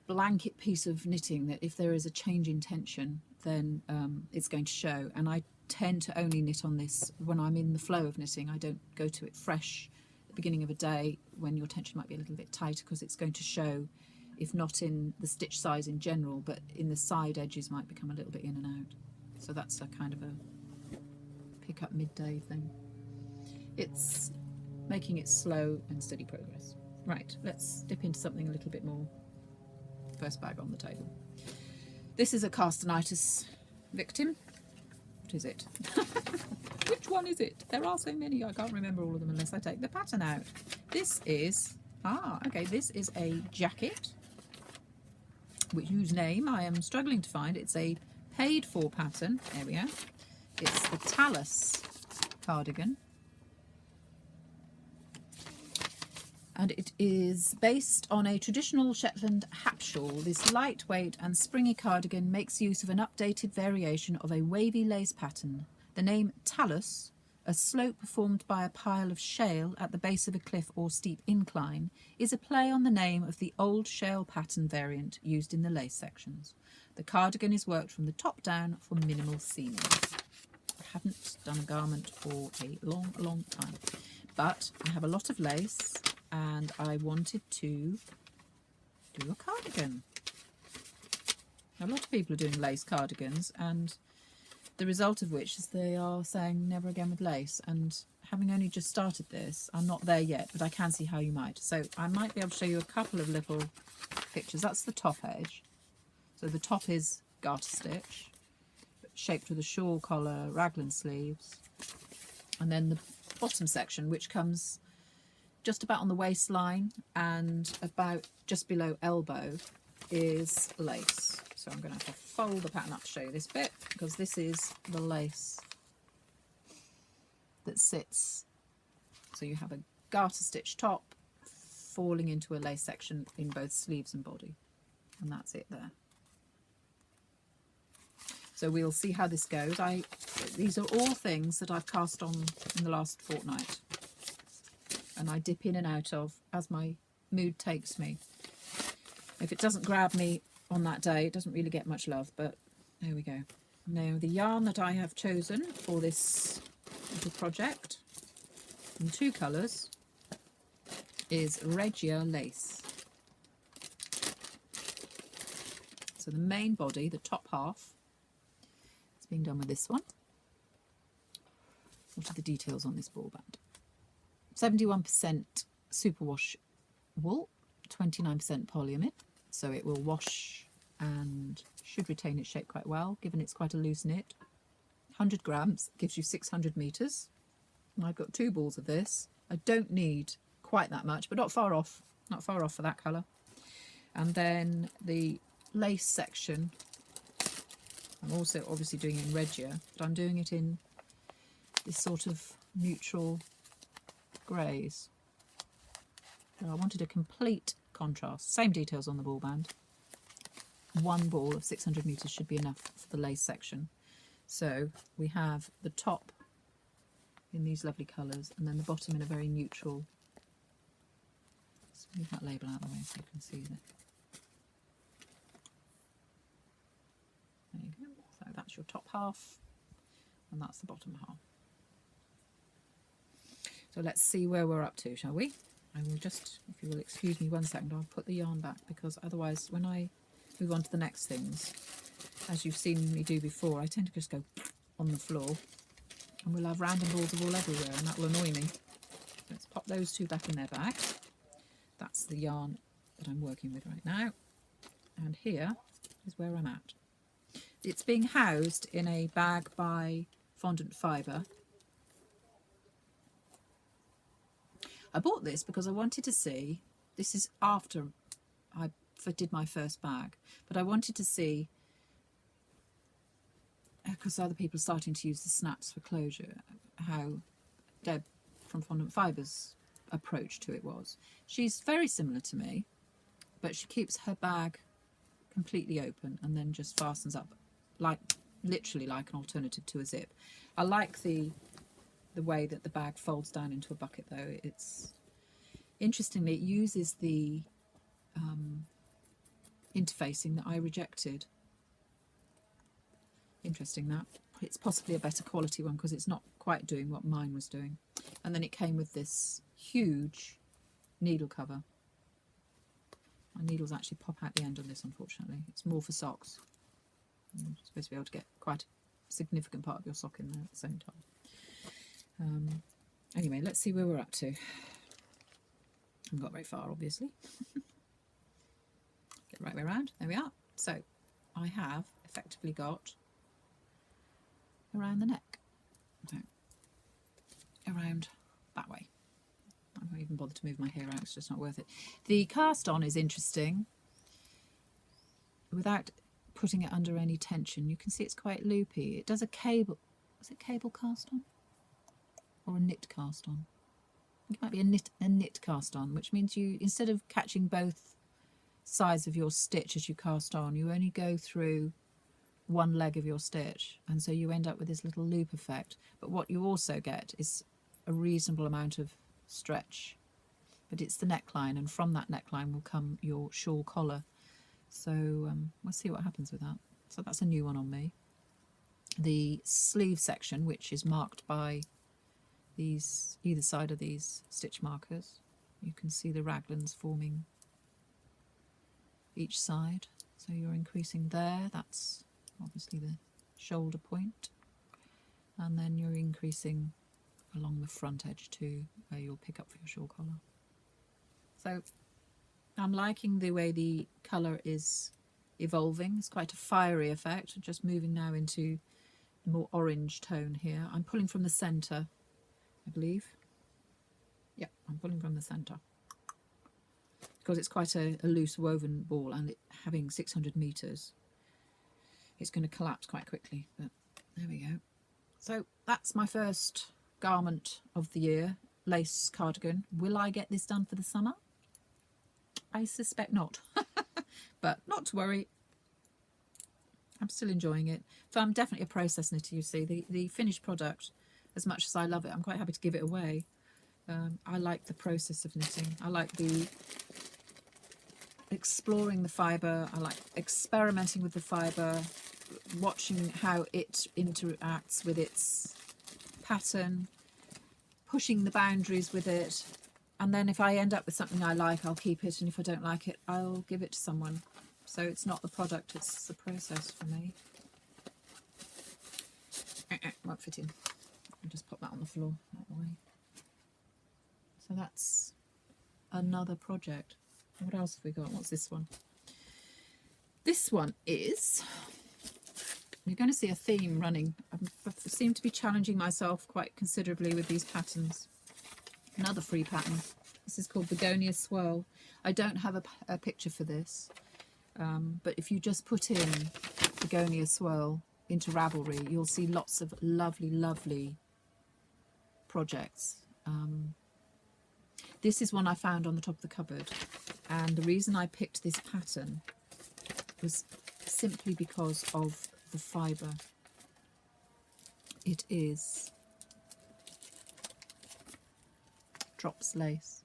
blanket piece of knitting that if there is a change in tension, then it's going to show. And I tend to only knit on this when I'm in the flow of knitting. I don't go to it fresh at the beginning of a day when your tension might be a little bit tighter, because it's going to show, if not in the stitch size in general, but in the side edges might become a little bit in and out. So that's a kind of a pick up midday thing. It's making it slow and steady progress. Right, let's dip into something a little bit more. First bag on the table. This is a castanitis victim. What is it? Which one is it? There are so many, I can't remember all of them unless I take the pattern out. This is, okay, this is a jacket, whose name I am struggling to find. It's a paid for pattern. There we are. It's the Talus cardigan. And it is based on a traditional Shetland hap shawl. This lightweight and springy cardigan makes use of an updated variation of a wavy lace pattern. The name talus, a slope formed by a pile of shale at the base of a cliff or steep incline, is a play on the name of the old shale pattern variant used in the lace sections. The cardigan is worked from the top down for minimal seaming. I haven't done a garment for a long time, but I have a lot of lace and I wanted to do a cardigan. A lot of people are doing lace cardigans, and the result of which is they are saying never again with lace. And having only just started this, I'm not there yet, but I can see how you might. So I might be able to show you a couple of little pictures. That's the top edge. So the top is garter stitch, shaped with a shawl collar, raglan sleeves. And then the bottom section, which comes just about on the waistline and about just below elbow, is lace. So I'm going to have to fold the pattern up to show you this bit, because this is the lace that sits. So you have a garter stitch top falling into a lace section in both sleeves and body, and that's it there. So we'll see how this goes. These are all things that I've cast on in the last fortnight, and I dip in and out of as my mood takes me. If it doesn't grab me on that day, it doesn't really get much love, but there we go. Now, the yarn that I have chosen for this little project in 2 colours is Regia Lace. So the main body, the top half, is being done with this one. What are the details on this ball band? 71% superwash wool, 29% polyamide, so it will wash and should retain its shape quite well, given it's quite a loose knit. 100 grams gives you 600 meters. And I've got 2 balls of this. I don't need quite that much, but not far off for that colour. And then the lace section, I'm also obviously doing it in Regia, but I'm doing it in this sort of neutral greys. So I wanted a complete contrast. Same details on the ball band. 1 ball of 600 meters should be enough for the lace section. So we have the top in these lovely colours, and then the bottom in a very neutral. Let's move that label out of the way so you can see that. There you go. So that's your top half, and that's the bottom half. So let's see where we're up to, shall we? I will just, if you will excuse me 1 second, I'll put the yarn back, because otherwise when I move on to the next things, as you've seen me do before, I tend to just go on the floor, and we'll have random balls of wool everywhere, and that will annoy me. Let's pop those 2 back in their bag. That's the yarn that I'm working with right now, and here is where I'm at. It's being housed in a bag by Fondant Fibre. I bought this because I wanted to see, this is after I did my first bag, but I wanted to see, because other people are starting to use the snaps for closure, how Deb from Fondant Fibre's approach to it was. She's very similar to me, but she keeps her bag completely open and then just fastens up, like literally like an alternative to a zip. I like the way that the bag folds down into a bucket, though. It's interestingly, it uses the interfacing that I rejected. Interesting that. It's possibly a better quality one because it's not quite doing what mine was doing. And then it came with this huge needle cover. My needles actually pop out the end on this, unfortunately. It's more for socks. You're supposed to be able to get quite a significant part of your sock in there at the same time. Anyway, let's see where we're up to. Haven't got very far, obviously. Get the right way around. There we are. So I have effectively got around the neck. No, around that way. I won't even bother to move my hair out, it's just not worth it. The cast on is interesting. Without putting it under any tension, you can see it's quite loopy. It does a cable, is it cable cast on? Or a knit cast on? it might be a knit cast on, which means you, instead of catching both sides of your stitch as you cast on, you only go through one leg of your stitch, and so you end up with this little loop effect. But what you also get is a reasonable amount of stretch, but it's the neckline, and from that neckline will come your shawl collar. So we'll see what happens with that. So that's a new one on me. The sleeve section, which is marked by these, either side of these stitch markers, you can see the raglans forming each side. So you're increasing there, that's obviously the shoulder point, and then you're increasing along the front edge too, where you'll pick up for your shawl collar. So I'm liking the way the colour is evolving. It's quite a fiery effect, just moving now into a more orange tone here. I'm pulling from the centre, I believe. Yep, I'm pulling from the centre, because it's quite a loose woven ball, and it having 600 metres, it's going to collapse quite quickly, but there we go. So that's my first garment of the year, lace cardigan. Will I get this done for the summer? I suspect not, but not to worry. I'm still enjoying it. So I'm definitely a process knitter, you see. The finished product, as much as I love it, I'm quite happy to give it away. I like the process of knitting. I like the exploring the fibre. I like experimenting with the fibre, watching how it interacts with its pattern, pushing the boundaries with it. And then if I end up with something I like, I'll keep it, and if I don't like it, I'll give it to someone. So it's not the product, it's the process for me. Won't fit in. I'll just pop that on the floor that way. So that's another project. What else have we got? What's this one? This one is, you're going to see a theme running. I seem to be challenging myself quite considerably with these patterns. Another free pattern. This is called Begonia Swirl. I don't have a picture for this, but if you just put in Begonia Swirl into Ravelry, you'll see lots of lovely, lovely projects. This is one I found on the top of the cupboard, and the reason I picked this pattern was simply because of the fibre. It is drops lace,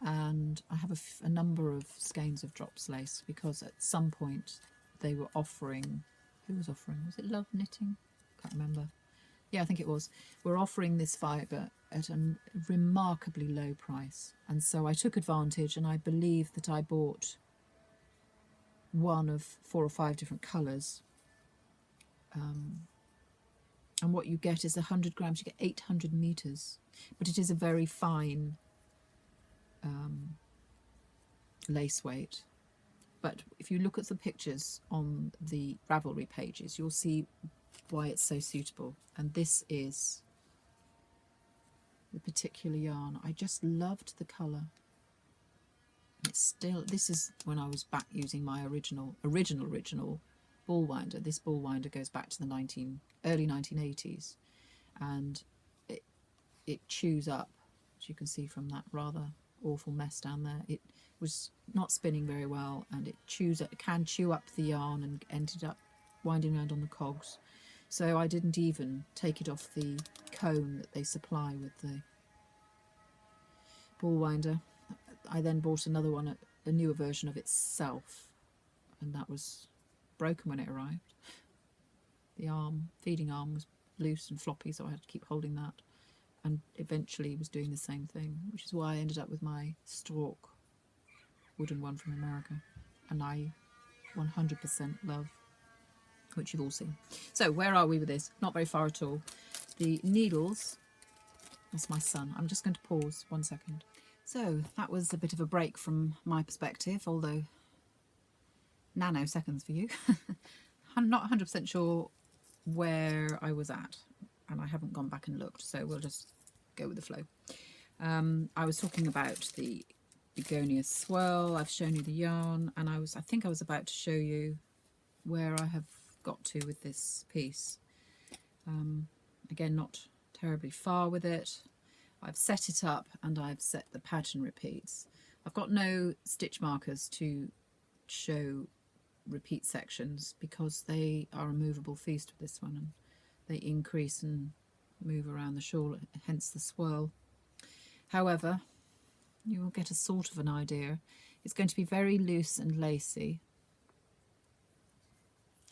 and I have a number of skeins of drops lace, because at some point they were offering, who was offering, was it Love Knitting? Can't remember. Yeah, I think it was. We're offering this fibre at a remarkably low price, and so I took advantage, and I believe that I bought one of 4 or 5 different colours. And what you get is 100 grams, you get 800 metres, but it is a very fine lace weight. But if you look at the pictures on the Ravelry pages, you'll see why it's so suitable. And this is the particular yarn. I just loved the colour. It's still, this is when I was back using my original ball winder. This ball winder goes back to the early 1980s, and it chews up, as you can see from that rather awful mess down there. It was not spinning very well, and it can chew up the yarn, and ended up winding around on the cogs. So I didn't even take it off the cone that they supply with the ball winder. I then bought another one, a newer version of itself, and that was broken when it arrived. The feeding arm was loose and floppy, so I had to keep holding that, and eventually was doing the same thing, which is why I ended up with my Stork wooden one from America, and I 100% love, which you've all seen. So where are we with this? Not very far at all. The needles, that's my son. I'm just going to pause 1 second. So that was a bit of a break from my perspective, although nanoseconds for you. I'm not 100% sure where I was at, and I haven't gone back and looked, so we'll just go with the flow. I was talking about the Begonia Swirl. I've shown you the yarn, and I think I was about to show you where I have got to with this piece. Again, not terribly far with it. I've set it up and I've set the pattern repeats. I've got no stitch markers to show repeat sections because they are a movable feast with this one, and they increase and move around the shawl, hence the swirl. However, you will get a sort of an idea. It's going to be very loose and lacy.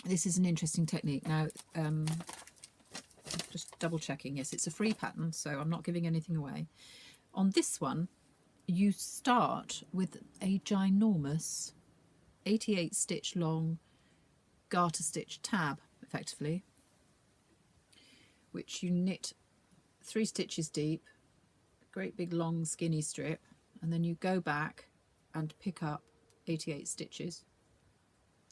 This is an interesting technique. Now, just double checking, yes, it's a free pattern, so I'm not giving anything away. On this one, you start with a ginormous 88 stitch long garter stitch tab, effectively, which you knit 3 stitches deep, great big long skinny strip, and then you go back and pick up 88 stitches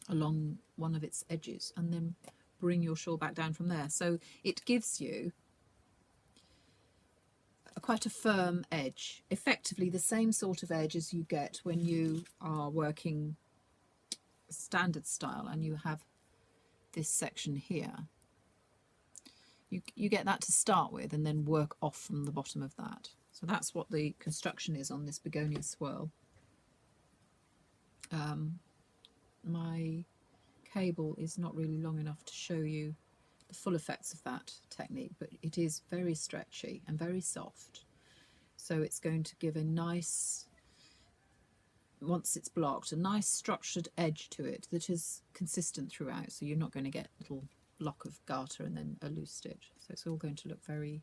along one of its edges and then bring your shawl back down from there. So it gives you quite a firm edge, effectively the same sort of edge as you get when you are working standard style and you have this section here. You get that to start with and then work off from the bottom of that. So that's what the construction is on this begonia swirl. My cable is not really long enough to show you the full effects of that technique, but it is very stretchy and very soft. So it's going to give a nice, once it's blocked, a nice structured edge to it that is consistent throughout. So you're not going to get a little block of garter and then a loose stitch. So it's all going to look very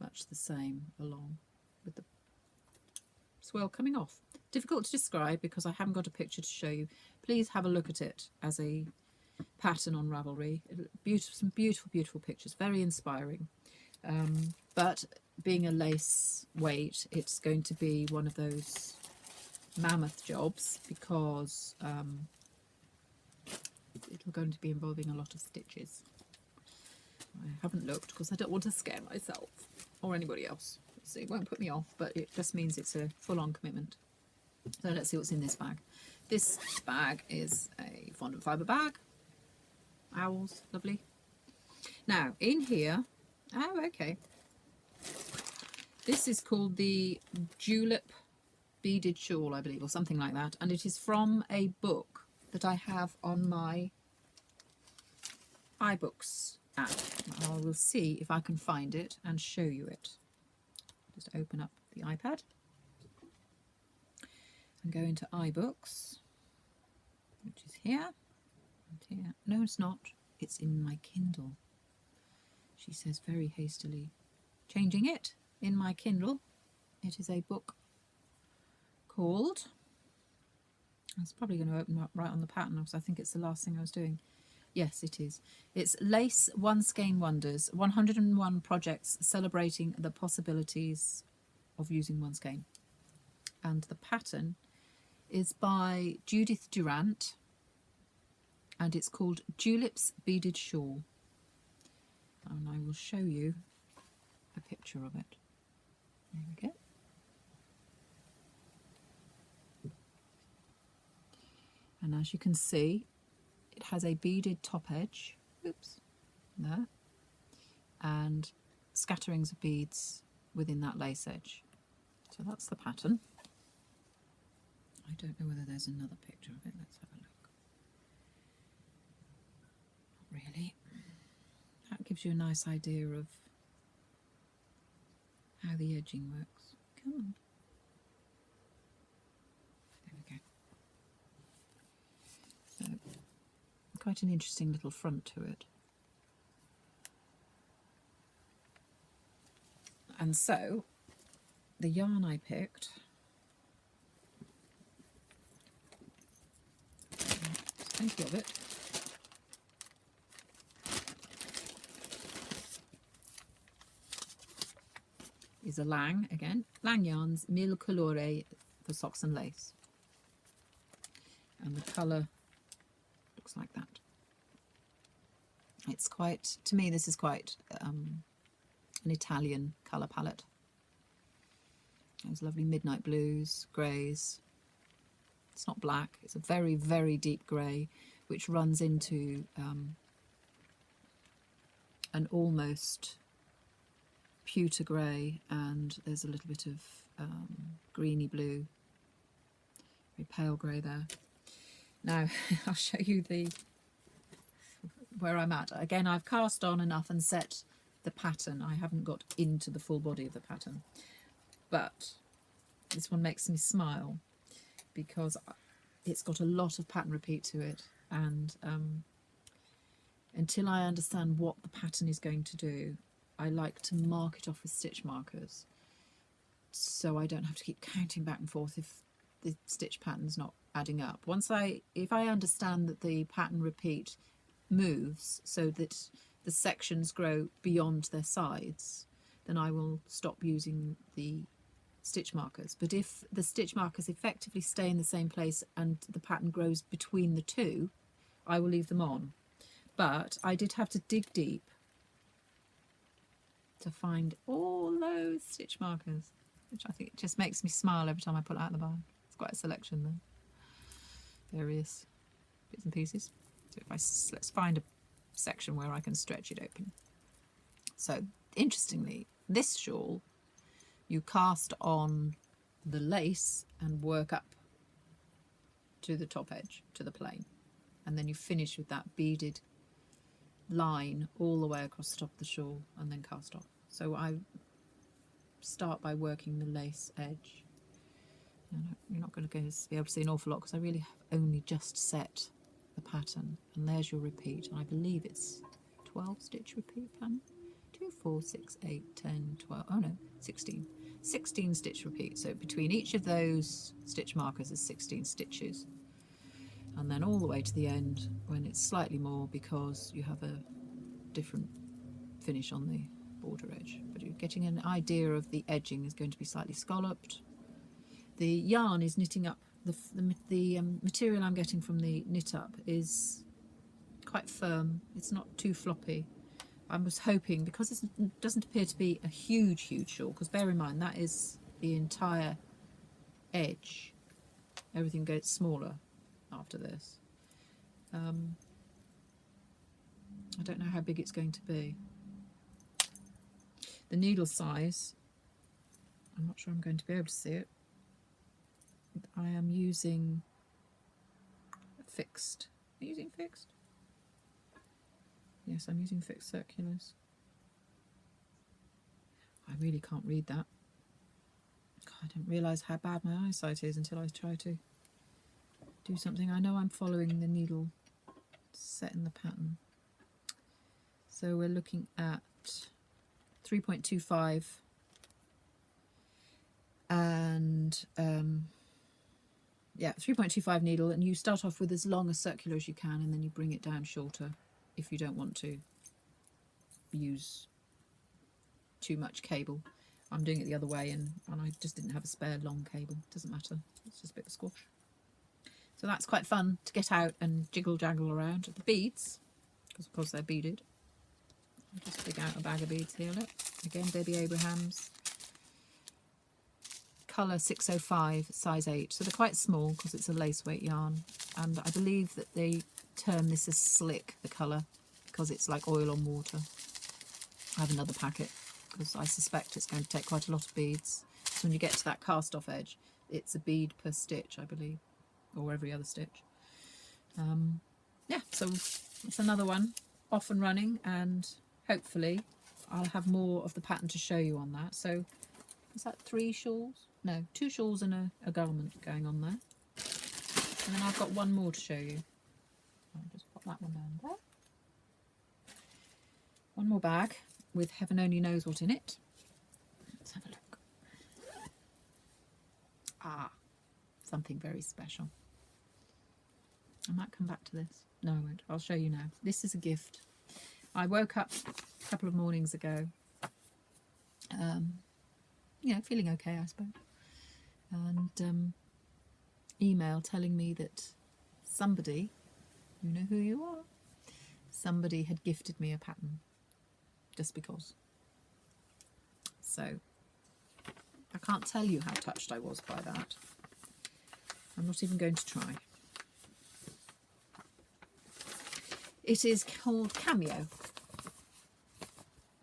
much the same along with the swirl coming off. Difficult to describe because I haven't got a picture to show you. Please have a look at it as a pattern on Ravelry. Beautiful, some beautiful, beautiful pictures, very inspiring. But being a lace weight, it's going to be one of those mammoth jobs because it's going to be involving a lot of stitches. I haven't looked because I don't want to scare myself or anybody else. So it won't put me off, but it just means it's a full-on commitment. So let's see what's in this bag. This bag is a fondant fibre bag. Owls, lovely. Now, in here, oh, okay. This is called the Julep Beaded Shawl, I believe, or something like that. And it is from a book that I have on my iBooks app. I will see if I can find it and show you it. Just open up the iPad and go into iBooks, which is here and here. No, it's not. It's in my Kindle. She says very hastily, changing it in my Kindle. It is a book called, it's probably going to open up right on the pattern because I think it's the last thing I was doing. Yes, it is. It's Lace One Skein Wonders, 101 projects celebrating the possibilities of using one skein. And the pattern is by Judith Durant, and it's called Julep's Beaded Shawl. And I will show you a picture of it. There we go. And as you can see, it has a beaded top edge, oops, there, and scatterings of beads within that lace edge. So that's the pattern. I don't know whether there's another picture of it. Let's have a look. Not really. That gives you a nice idea of how the edging works. Come on. There we go. So, quite an interesting little front to it. And so, the yarn I picked, there's plenty of it, is a Lang, again, Lang Yarns Mille Colore for socks and lace. And the colour looks like that. It's quite, to me this is quite an Italian colour palette. There's lovely midnight blues, greys. It's not black, it's a very, very deep grey which runs into an almost pewter grey, and there's a little bit of greeny blue, very pale grey there. Now I'll show you where I'm at. Again, I've cast on enough and set the pattern. I haven't got into the full body of the pattern, but this one makes me smile because it's got a lot of pattern repeat to it, and until I understand what the pattern is going to do, I like to mark it off with stitch markers so I don't have to keep counting back and forth if the stitch pattern's not adding up. If I understand that the pattern repeat moves so that the sections grow beyond their sides, then I will stop using the stitch markers. But if the stitch markers effectively stay in the same place and the pattern grows between the two, I will leave them on. But I did have to dig deep to find all those stitch markers, which I think just makes me smile every time I pull it out of the barn. It's quite a selection there, various bits and pieces. So let's find a section where I can stretch it open. So interestingly, this shawl, you cast on the lace and work up to the top edge, to the plain, and then you finish with that beaded line all the way across the top of the shawl and then cast off. So I start by working the lace edge. You're not going to be able to see an awful lot because I really have only just set the pattern, and there's your repeat, and I believe it's 12 stitch repeat pattern. 2, 4, 6, 8, 10, 12, oh no, 16 stitch repeat. So between each of those stitch markers is 16 stitches, and then all the way to the end when it's slightly more because you have a different finish on the border edge, but you're getting an idea of the edging is going to be slightly scalloped. The yarn is knitting up, the material I'm getting from the knit up is quite firm, it's not too floppy. I was hoping, because it doesn't appear to be a huge shawl, because bear in mind that is the entire edge, everything gets smaller after this. I don't know how big it's going to be. The needle size, I'm not sure I'm going to be able to see it. I am using fixed. Are you using fixed? Yes, I'm using fixed circulars. I really can't read that. God, I didn't realise how bad my eyesight is until I try to do something. I know I'm following the needle set in the pattern. So we're looking at 3.25 and yeah, 3.25 needle, and you start off with as long a circular as you can, and then you bring it down shorter if you don't want to use too much cable. I'm doing it the other way, and I just didn't have a spare long cable. Doesn't matter, it's just a bit of squash. So that's quite fun to get out and jiggle jaggle around. The beads, because of course they're beaded. I'll just dig out a bag of beads here, look. Again, Baby Abrahams. Colour 605, size 8. So they're quite small because it's a lace weight yarn. And I believe that they term this as slick, the colour, because it's like oil on water. I have another packet because I suspect it's going to take quite a lot of beads. So when you get to that cast off edge, it's a bead per stitch, I believe, or every other stitch. Yeah, so it's another one off and running, and hopefully I'll have more of the pattern to show you on that. So is that 3 shawls? No, 2 shawls and a garment going on there. And then I've got one more to show you. I'll just pop that one down there. One more bag with heaven only knows what in it. Let's have a look. Ah, something very special. I might come back to this. No, I won't. I'll show you now. This is a gift. I woke up a couple of mornings ago, you know, feeling okay, I suppose, and email telling me that somebody, you know who you are, somebody had gifted me a pattern just because. So I can't tell you how touched I was by that. I'm not even going to try. It is called Cameo.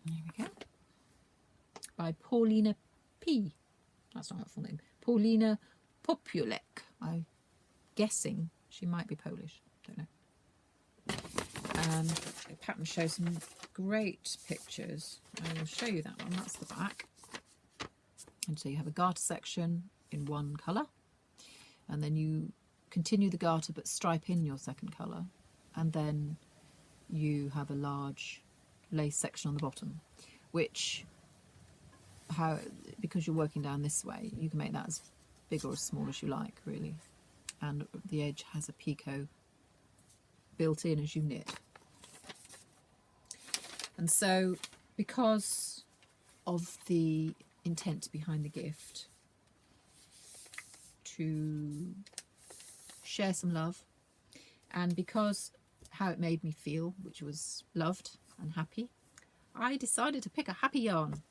There we go. by Paulina P. That's not her full name. Paulina Populek. I'm guessing she might be Polish. Don't know. The pattern shows some great pictures. I will show you that one. That's the back. And so you have a garter section in one colour, and then you continue the garter but stripe in your second colour, and then you have a large lace section on the bottom, which, because you're working down this way, you can make that as big or as small as you like, really. And the edge has a picot built in as you knit. And so, because of the intent behind the gift to share some love, and because how it made me feel, which was loved and happy, I decided to pick a happy yarn.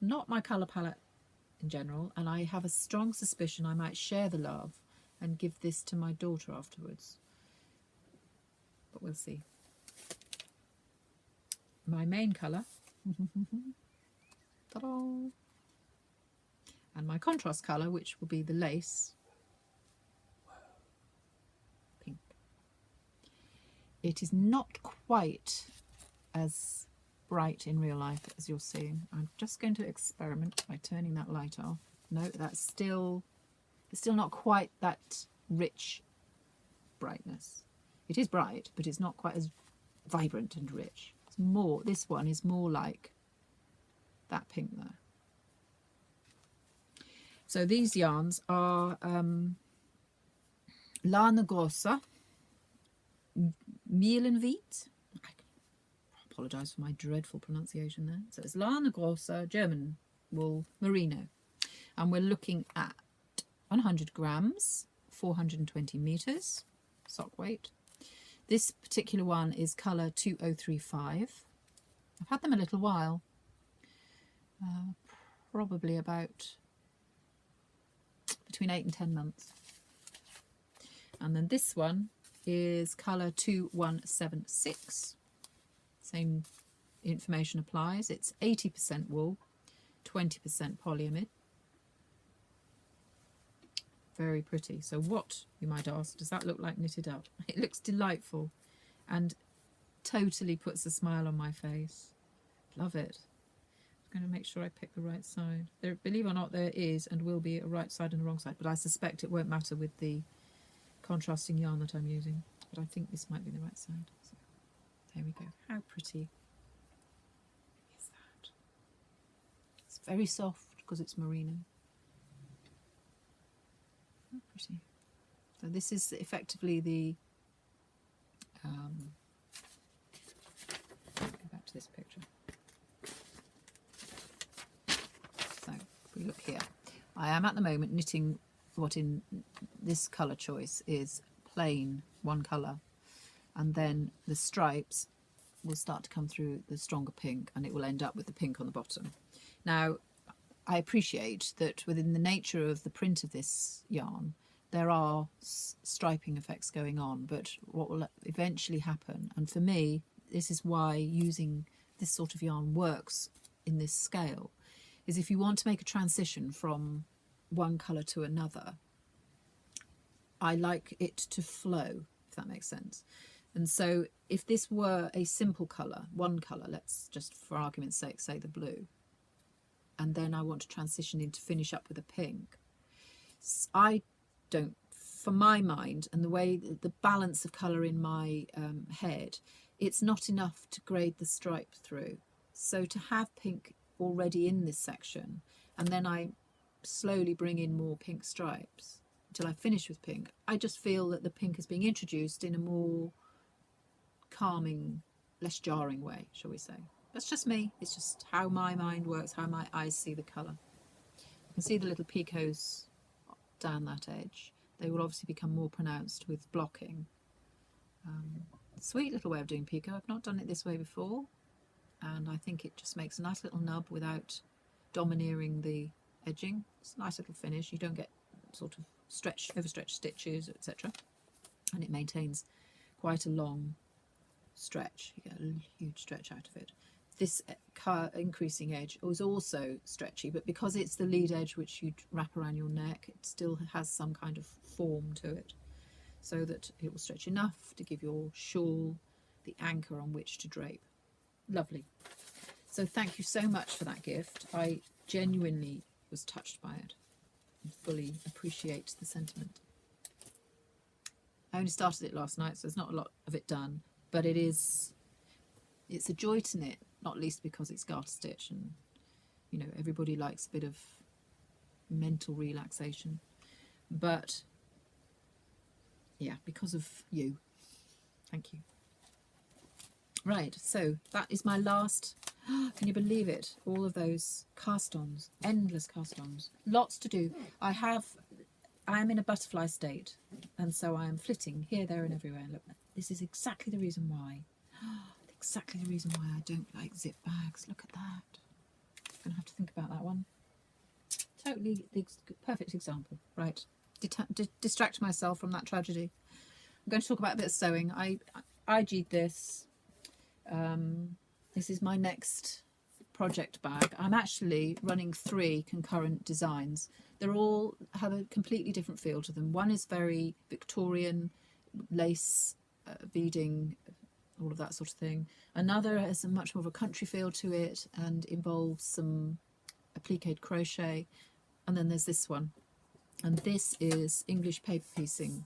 Not my colour palette in general, and I have a strong suspicion I might share the love and give this to my daughter afterwards, but we'll see. My main colour ta-da, and my contrast colour, which will be the lace, pink. It is not quite as bright in real life as you're seeing. I'm just going to experiment by turning that light off. No, that's still, it's still not quite that rich brightness. It is bright, but it's not quite as vibrant and rich. It's more, this one is more like that pink there. So these yarns are Lana Grossa, Mielenwiet. I apologise for my dreadful pronunciation there. So it's Lana Grossa, German wool merino. And we're looking at 100 grams, 420 metres, sock weight. This particular one is colour 2035. I've had them a little while, probably about between 8 and 10 months. And then this one is colour 2176. Same information applies. It's 80% wool, 20% polyamide. Very pretty. So what, you might ask, does that look like knitted up? It looks delightful and totally puts a smile on my face. Love it. I'm going to make sure I pick the right side. There, believe it or not, there is and will be a right side and a wrong side, but I suspect it won't matter with the contrasting yarn that I'm using. But I think this might be the right side. So there we go. How pretty is that? It's very soft because it's merino. How pretty. So this is effectively the go back to this picture. So if we look here, I am at the moment knitting what in this colour choice is plain one colour, and then the stripes will start to come through the stronger pink, and it will end up with the pink on the bottom. Now I appreciate that within the nature of the print of this yarn there are striping effects going on, but what will eventually happen, and for me this is why using this sort of yarn works in this scale, is if you want to make a transition from one colour to another, I like it to flow, if that makes sense. And so if this were a simple colour, one colour, let's just for argument's sake say the blue, and then I want to transition into finish up with a pink, I don't, for my mind and the way the balance of colour in my head, it's not enough to grade the stripe through. So to have pink already in this section, and then I slowly bring in more pink stripes until I finish with pink, I just feel that the pink is being introduced in a more calming, less jarring way, shall we say. That's just me. It's just how my mind works, how my eyes see the colour. You can see the little picots down that edge. They will obviously become more pronounced with blocking. Sweet little way of doing picot. I've not done it this way before, and I think it just makes a nice little nub without domineering the edging. It's a nice little finish. You don't get sort of overstretched stitches, etc. And it maintains quite a long stretch. You get a huge stretch out of it. this increasing edge was also stretchy, but because it's the lead edge which you wrap around your neck, it still has some kind of form to it, so that it will stretch enough to give your shawl the anchor on which to drape. Lovely. So thank you so much for that gift. I genuinely was touched by it and fully appreciate the sentiment. I only started it last night, so there's not a lot of it done, but it's a joy to knit, not least because it's garter stitch, and you know, everybody likes a bit of mental relaxation. But yeah, because of you. Thank you. Right, so that is my last, can you believe it? All of those cast-ons, endless cast-ons, lots to do. I am in a butterfly state, and so I am flitting here, there and everywhere. Look, this is exactly the reason why, I don't like zip bags. Look at that. I'm going to have to think about that one. Totally the perfect example. Right, distract myself from that tragedy. I'm going to talk about a bit of sewing. I IG'd this. This is my next project bag. I'm actually running 3 concurrent designs. They're all have a completely different feel to them. One is very Victorian, lace, beading, all of that sort of thing. Another has a much more of a country feel to it and involves some appliqué crochet. And then there's this one. And this is English paper piecing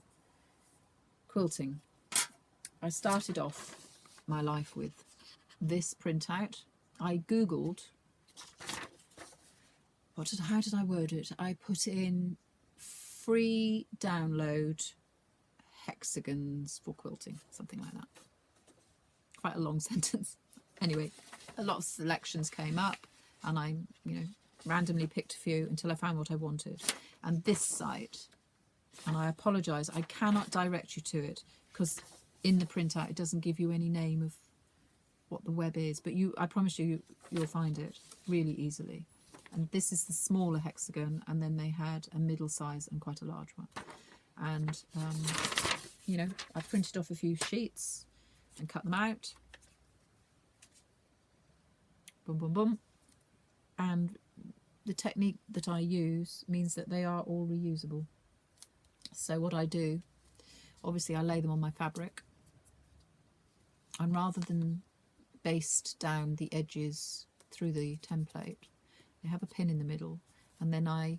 quilting. I started off my life with this printout. I googled, how did I word it? I put in free download hexagons for quilting, something like that. Quite a long sentence. Anyway, a lot of selections came up, and I, randomly picked a few until I found what I wanted. And this site, and I apologise, I cannot direct you to it because in the printout it doesn't give you any name of what the web is, but I promise you'll find it really easily. And this is the smaller hexagon, and then they had a middle size and quite a large one. And I printed off a few sheets and cut them out. Boom, boom, boom. And the technique that I use means that they are all reusable. So what I do, obviously I lay them on my fabric, and rather than baste down the edges through the template, I have a pin in the middle, and then I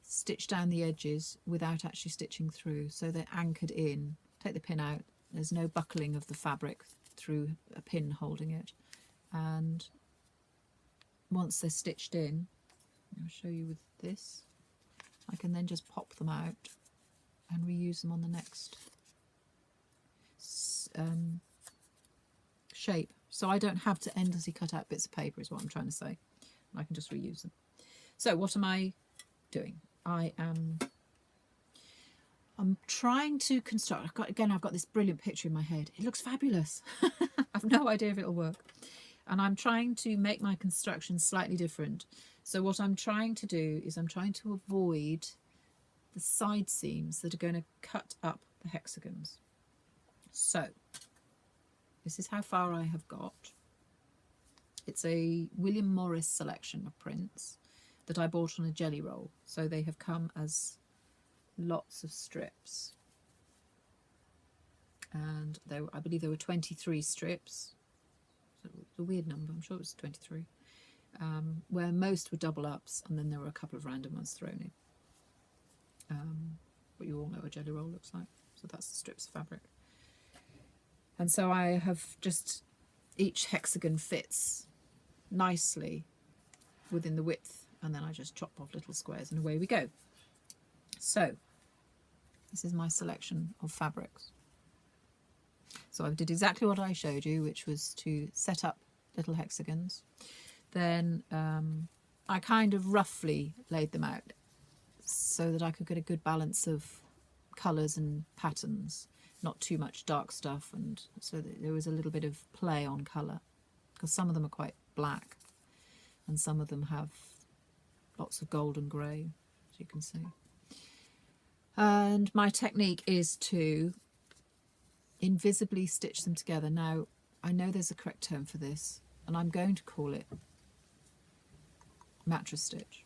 stitch down the edges without actually stitching through, so they're anchored in. Take the pin out, there's no buckling of the fabric through a pin holding it, and once they're stitched in, I'll show you with this, I can then just pop them out and reuse them on the next shape. So I don't have to endlessly cut out bits of paper, is what I'm trying to say. I can just reuse them. So what am I doing? I'm trying to construct, I've got this brilliant picture in my head. It looks fabulous. I've no idea if it'll work. And I'm trying to make my construction slightly different. So what I'm trying to do is I'm trying to avoid the side seams that are going to cut up the hexagons. So this is how far I have got. It's a William Morris selection of prints that I bought on a jelly roll. So they have come as lots of strips. And I believe there were 23 strips. So it was a weird number, I'm sure it was 23. Where most were double ups, and then there were a couple of random ones thrown in. But you all know what a jelly roll looks like. So that's the strips of fabric. And so I have just, each hexagon fits nicely within the width, and then I just chop off little squares and away we go. So this is my selection of fabrics. So I did exactly what I showed you, which was to set up little hexagons. Then I kind of roughly laid them out so that I could get a good balance of colours and patterns, not too much dark stuff, and so that there was a little bit of play on colour, because some of them are quite black and some of them have lots of gold and grey, as you can see. And my technique is to invisibly stitch them together. Now, I know there's a correct term for this, and I'm going to call it mattress stitch,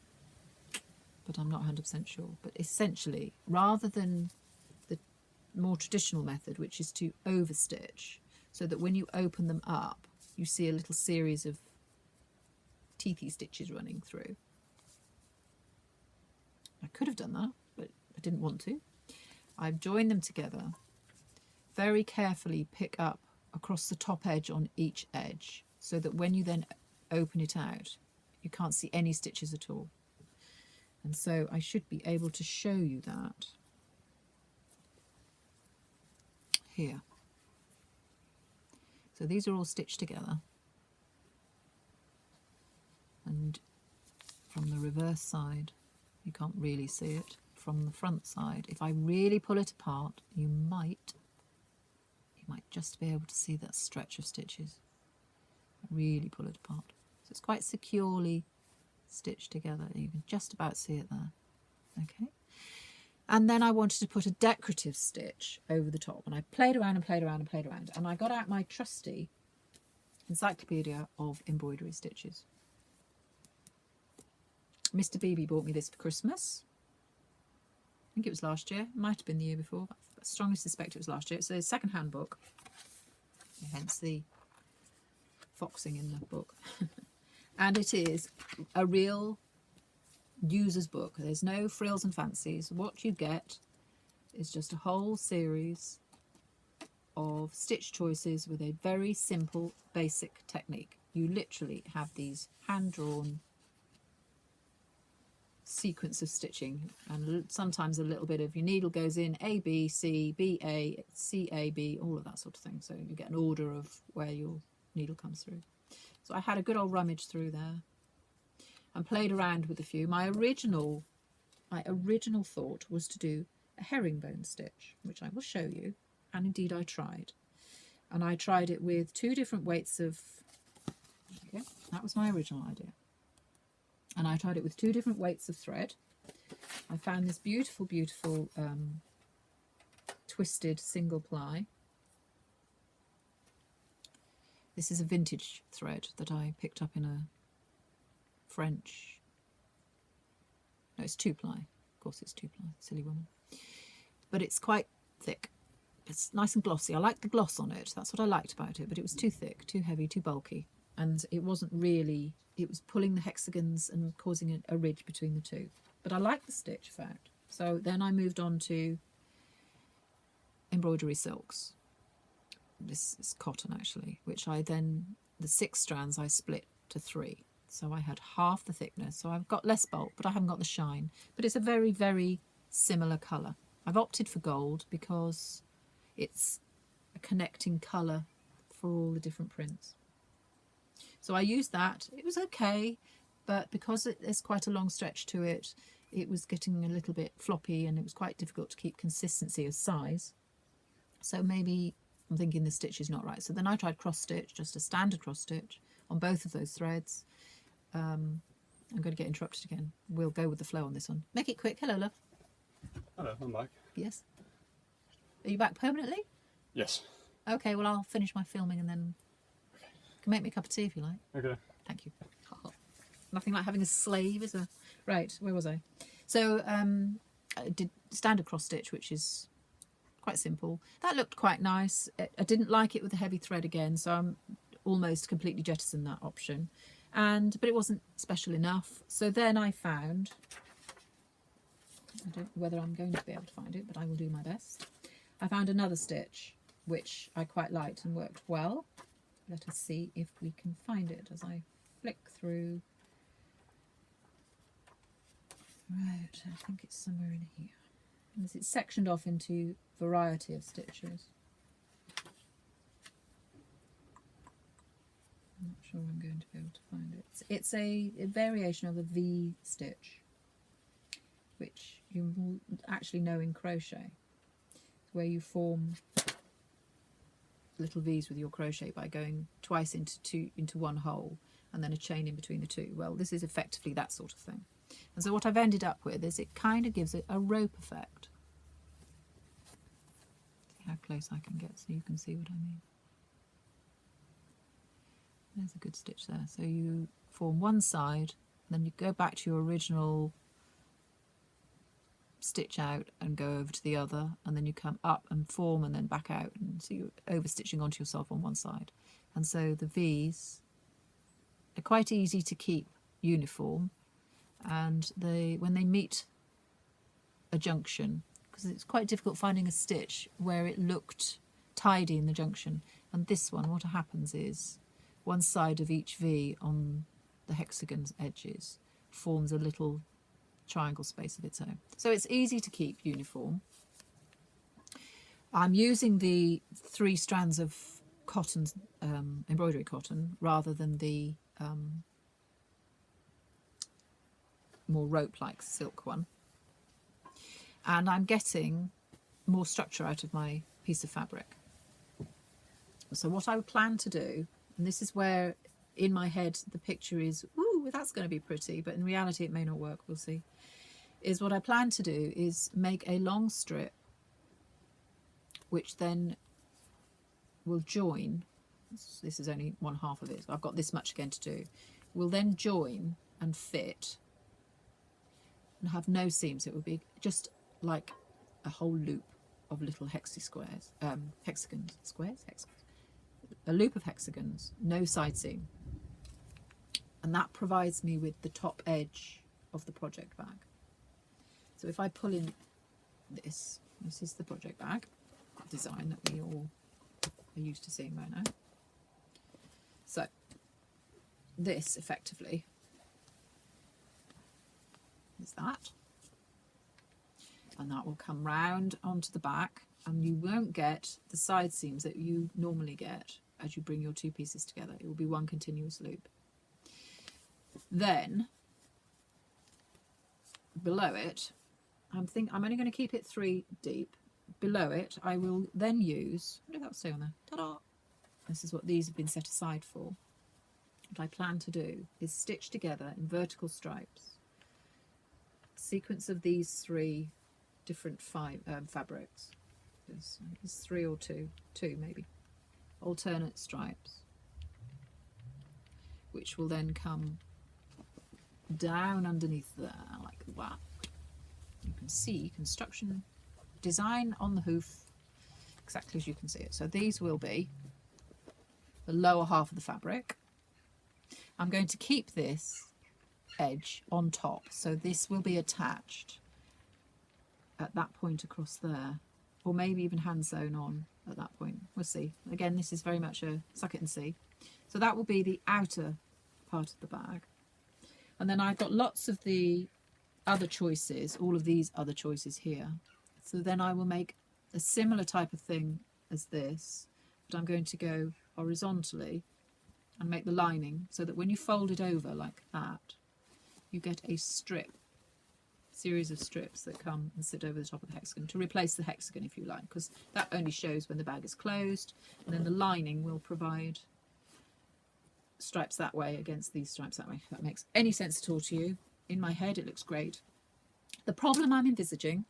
but I'm not 100% sure. But essentially, rather than the more traditional method, which is to overstitch, so that when you open them up, you see a little series of teethy stitches running through. I could have done that, but I didn't want to. I've joined them together, very carefully pick up across the top edge on each edge, so that when you then open it out, you can't see any stitches at all. And so I should be able to show you that here. So these are all stitched together, and from the reverse side you can't really see it. From the front side, if I really pull it apart, you might just be able to see that stretch of stitches. Really pull it apart. So it's quite securely stitched together. You can just about see it there. Okay. And then I wanted to put a decorative stitch over the top, and I played around and played around and played around, and I got out my trusty encyclopedia of embroidery stitches. Mr. Beebe bought me this for Christmas. I think it was last year. It might have been the year before, but I strongly suspect it was last year. It's a second-hand book, hence the foxing in the book. And it is a real user's book. There's no frills and fancies. What you get is just a whole series of stitch choices with a very simple, basic technique. You literally have these hand-drawn sequence of stitching, and sometimes a little bit of your needle goes in A, B, C, B, A, C, A, B, all of that sort of thing. So you get an order of where your needle comes through. So I had a good old rummage through there and played around with a few. My original thought was to do a herringbone stitch, which I will show you, and indeed I tried. And I tried it with 2 different weights of, okay, that was my original idea. And I tried it with 2 different weights of thread. I found this beautiful, beautiful twisted single ply. This is a vintage thread that I picked up in a French, no, it's 2-ply. Of course it's 2-ply, silly woman. But it's quite thick. It's nice and glossy. I liked the gloss on it. That's what I liked about it, but it was too thick, too heavy, too bulky. And it wasn't really, it was pulling the hexagons and causing a ridge between the two. But I liked the stitch fact. So then I moved on to embroidery silks. This is cotton actually, which I then, the 6 strands I split to 3. So I had half the thickness. So I've got less bulk, but I haven't got the shine. But it's a very, very similar colour. I've opted for gold because it's a connecting colour for all the different prints. So I used that. It was okay, but because there's quite a long stretch to it, it was getting a little bit floppy and it was quite difficult to keep consistency of size. So maybe I'm thinking the stitch is not right. So then I tried cross stitch, just a standard cross stitch on both of those threads. I'm going to get interrupted again. We'll go with the flow on this one. Make it quick. Hello, love. Hello, I'm back. Yes. Are you back permanently? Yes. Okay, well, I'll finish my filming and then you can make me a cup of tea if you like. Okay. Thank you. Nothing like having a slave, is there? Right, where was I? So I did standard cross stitch, which is quite simple. That looked quite nice. I didn't like it with the heavy thread again, so I'm almost completely jettisoned that option. But it wasn't special enough. So then I found, I don't know whether I'm going to be able to find it, but I will do my best. I found another stitch which I quite liked and worked well. Let us see if we can find it as I flick through. Right, I think it's somewhere in here. It's sectioned off into a variety of stitches. I'm not sure I'm going to be able to find it. It's a variation of a V stitch, which you will actually know in crochet, where you form little V's with your crochet by going twice into one hole and then a chain in between the two. Well, this is effectively that sort of thing. And so what I've ended up with is it kind of gives it a rope effect. See how close I can get so you can see what I mean. There's a good stitch there. So you form one side, then you go back to your original stitch out and go over to the other, and then you come up and form and then back out, and so you're over stitching onto yourself on one side. And so the V's are quite easy to keep uniform, and when they meet a junction, because it's quite difficult finding a stitch where it looked tidy in the junction, and this one, what happens is one side of each V on the hexagon's edges forms a little triangle space of its own. So it's easy to keep uniform. I'm using the 3 strands of cotton, embroidery cotton, rather than the more rope-like silk one. And I'm getting more structure out of my piece of fabric. So what I would plan to do, and this is where in my head the picture is, ooh, that's going to be pretty, but in reality it may not work, we'll see, is what I plan to do is make a long strip which then will join, this is only 1/2 of it, so I've got this much again to do, will then join and fit and have no seams. It would be just like a whole loop of little hexagons, a loop of hexagons, no side seam, and that provides me with the top edge of the project bag. So if I pull in this is the project bag design that we all are used to seeing right now. So this effectively is that, and that will come round onto the back, and you won't get the side seams that you normally get as you bring your 2 pieces together. It will be one continuous loop. Then below it, I'm only going to keep it 3 deep. Below it, I will then use, look, that will stay on there. Ta-da! This is what these have been set aside for. What I plan to do is stitch together in vertical stripes a sequence of these 3 different fabrics. There's 3 or 2 maybe, alternate stripes, which will then come down underneath there like that. You can see construction design on the hoof exactly as you can see it. So these will be the lower half of the fabric. I'm going to keep this edge on top, so this will be attached at that point across there, or maybe even hand sewn on at that point. We'll see. Again, this is very much a suck it and see. So that will be the outer part of the bag. And then I've got lots of the other choices, all of these other choices here. So then I will make a similar type of thing as this, but I'm going to go horizontally and make the lining so that when you fold it over like that, you get a series of strips that come and sit over the top of the hexagon to replace the hexagon, if you like, because that only shows when the bag is closed, and then the lining will provide stripes that way against these stripes that way. If that makes any sense at all to you. In my head it looks great. The problem I'm envisaging,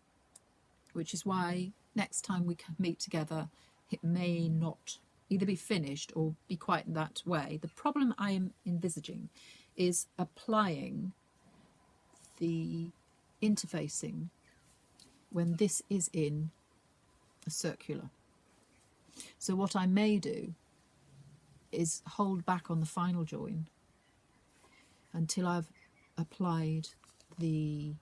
which is why next time we meet together it may not either be finished or be quite that way, the problem I am envisaging is applying the interfacing when this is in a circular. So what I may do is hold back on the final join until I've applied the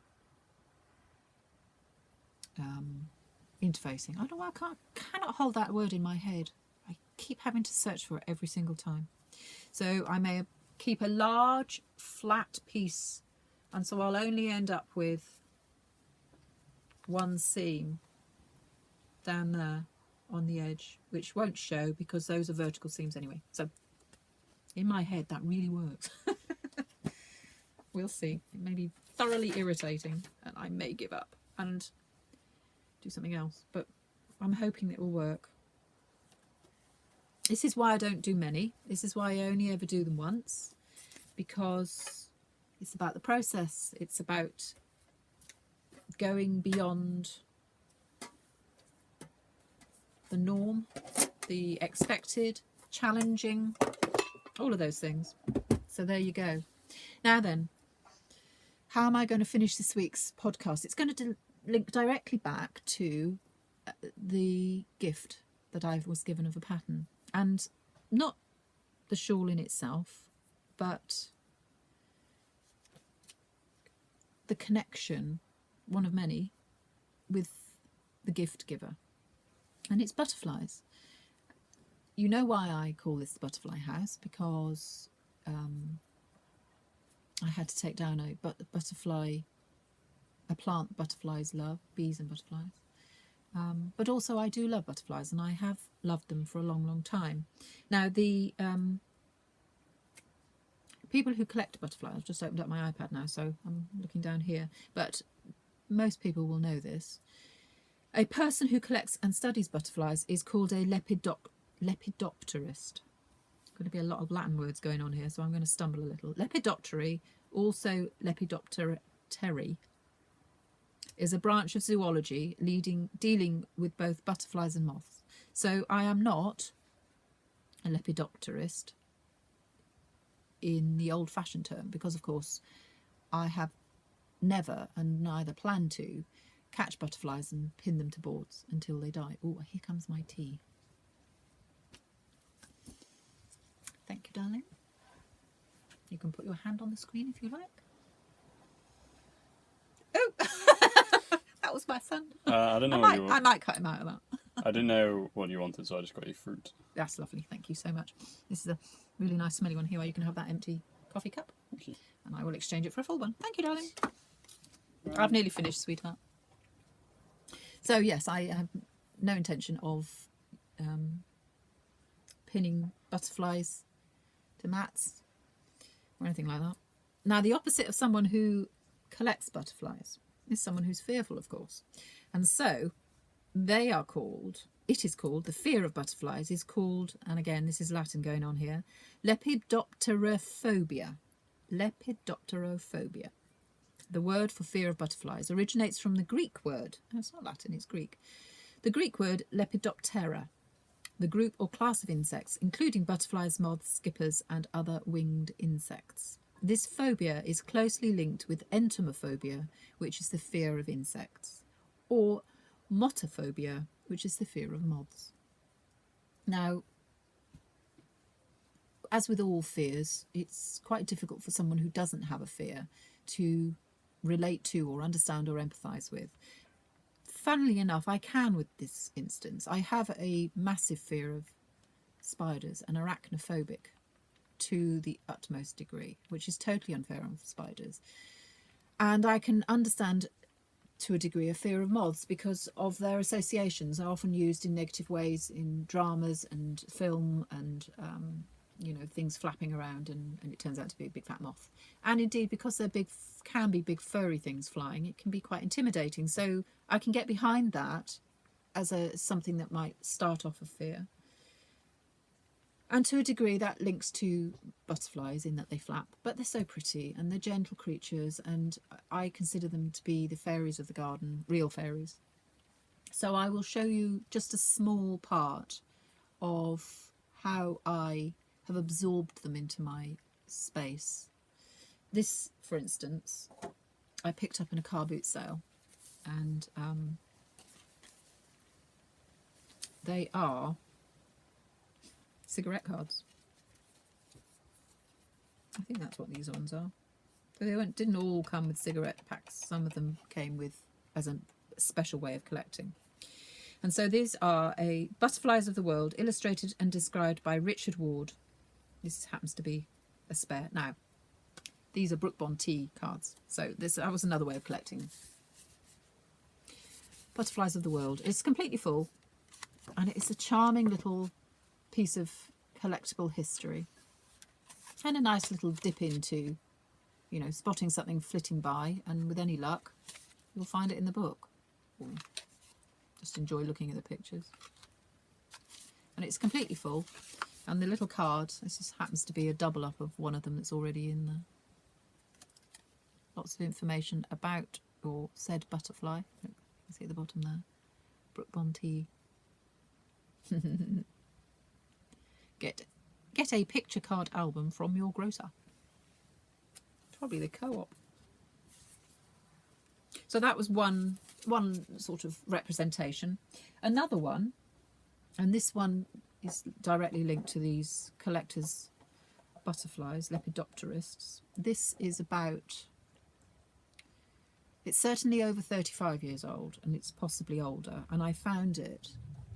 interfacing. I don't know, I cannot hold that word in my head. I keep having to search for it every single time. So I may keep a large flat piece, and so I'll only end up with one seam down there on the edge, which won't show because those are vertical seams anyway. So in my head that really works. We'll see. It may be thoroughly irritating and I may give up and do something else, but I'm hoping it will work. This is why I don't do many. This is why I only ever do them once, because it's about the process. It's about going beyond the norm, the expected, challenging, all of those things. So there you go. Now then, how am I going to finish this week's podcast? It's going to link directly back to the gift that I was given of a pattern, and not the shawl in itself, but the connection, one of many, with the gift giver, and it's butterflies. You know why I call this the butterfly house, because I had to take down a plant butterflies love, bees and butterflies. But also I do love butterflies, and I have loved them for a long, long time. Now, the people who collect butterflies, I've just opened up my iPad now, so I'm looking down here, but most people will know this. A person who collects and studies butterflies is called a lepidopterist. Going to be a lot of Latin words going on here, so I'm going to stumble a little. Lepidoptery, also Lepidopteri, is a branch of zoology dealing with both butterflies and moths. So I am not a lepidopterist in the old-fashioned term, because of course I have never and neither plan to catch butterflies and pin them to boards until they die. Oh, here comes my tea. Thank you, darling. You can put your hand on the screen if you like. Oh, that was my son. I don't know I might cut him out of that. I didn't know what you wanted, so I just got you fruit. That's lovely. Thank you so much. This is a really nice smelly one here where you can have that empty coffee cup. Thank you. And I will exchange it for a full one. Thank you, darling. I've nearly finished, sweetheart. So, yes, I have no intention of pinning butterflies to mats or anything like that. Now, the opposite of someone who collects butterflies is someone who's fearful, of course. And so it is called, the fear of butterflies is called, and again, this is Latin going on here, lepidopterophobia. Lepidopterophobia. The word for fear of butterflies originates from the Greek word, no, it's not Latin, it's Greek. The Greek word lepidoptera, the group or class of insects, including butterflies, moths, skippers, and other winged insects. This phobia is closely linked with entomophobia, which is the fear of insects, or motophobia, which is the fear of moths. Now, as with all fears, it's quite difficult for someone who doesn't have a fear to relate to or understand or empathise with. Funnily enough, I can with this instance. I have a massive fear of spiders and arachnophobic to the utmost degree, which is totally unfair on spiders. And I can understand to a degree a fear of moths because of their associations are often used in negative ways in dramas and film and things flapping around and it turns out to be a big fat moth. And indeed, because they're big, can be big furry things flying, it can be quite intimidating. So I can get behind that as something that might start off a fear. And to a degree that links to butterflies in that they flap, but they're so pretty and they're gentle creatures, and I consider them to be the fairies of the garden, real fairies. So I will show you just a small part of how I have absorbed them into my space. This, for instance, I picked up in a car boot sale, and they are cigarette cards. I think that's what these ones are. They didn't all come with cigarette packs. Some of them came with as a special way of collecting. And so these are Butterflies of the World, illustrated and described by Richard Ward. This happens to be a spare. Now, these are Brooke Bond tea cards. So that was another way of collecting. Butterflies of the World. It's completely full, and it's a charming little piece of collectible history and a nice little dip into, spotting something flitting by, and with any luck, you'll find it in the book. Or just enjoy looking at the pictures. And it's completely full. And the little card, this just happens to be a double up of one of them that's already in there. Lots of information about or said butterfly. Look, you see at the bottom there. Brooke Bond tea. Get a picture card album from your grocer. Probably the Co-op. So that was one sort of representation. Another one, and this one is directly linked to these collectors' butterflies, lepidopterists. This is about, it's certainly over 35 years old, and it's possibly older. And I found it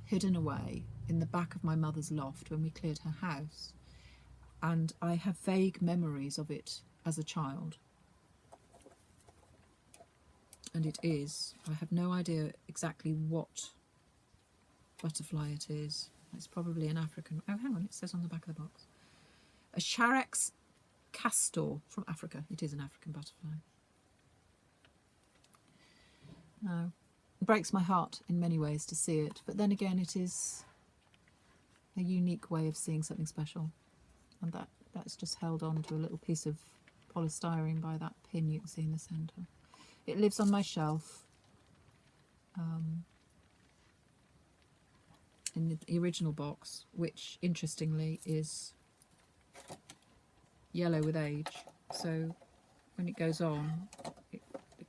hidden away in the back of my mother's loft when we cleared her house. And I have vague memories of it as a child. And it is, I have no idea exactly what butterfly it is. It's probably an African, oh hang on, it says on the back of the box. A Charex castor from Africa. It is an African butterfly. No, it breaks my heart in many ways to see it, but then again it is a unique way of seeing something special. And that's just held on to a little piece of polystyrene by that pin you can see in the centre. It lives on my shelf in the original box, which interestingly is yellow with age. So when it goes on, the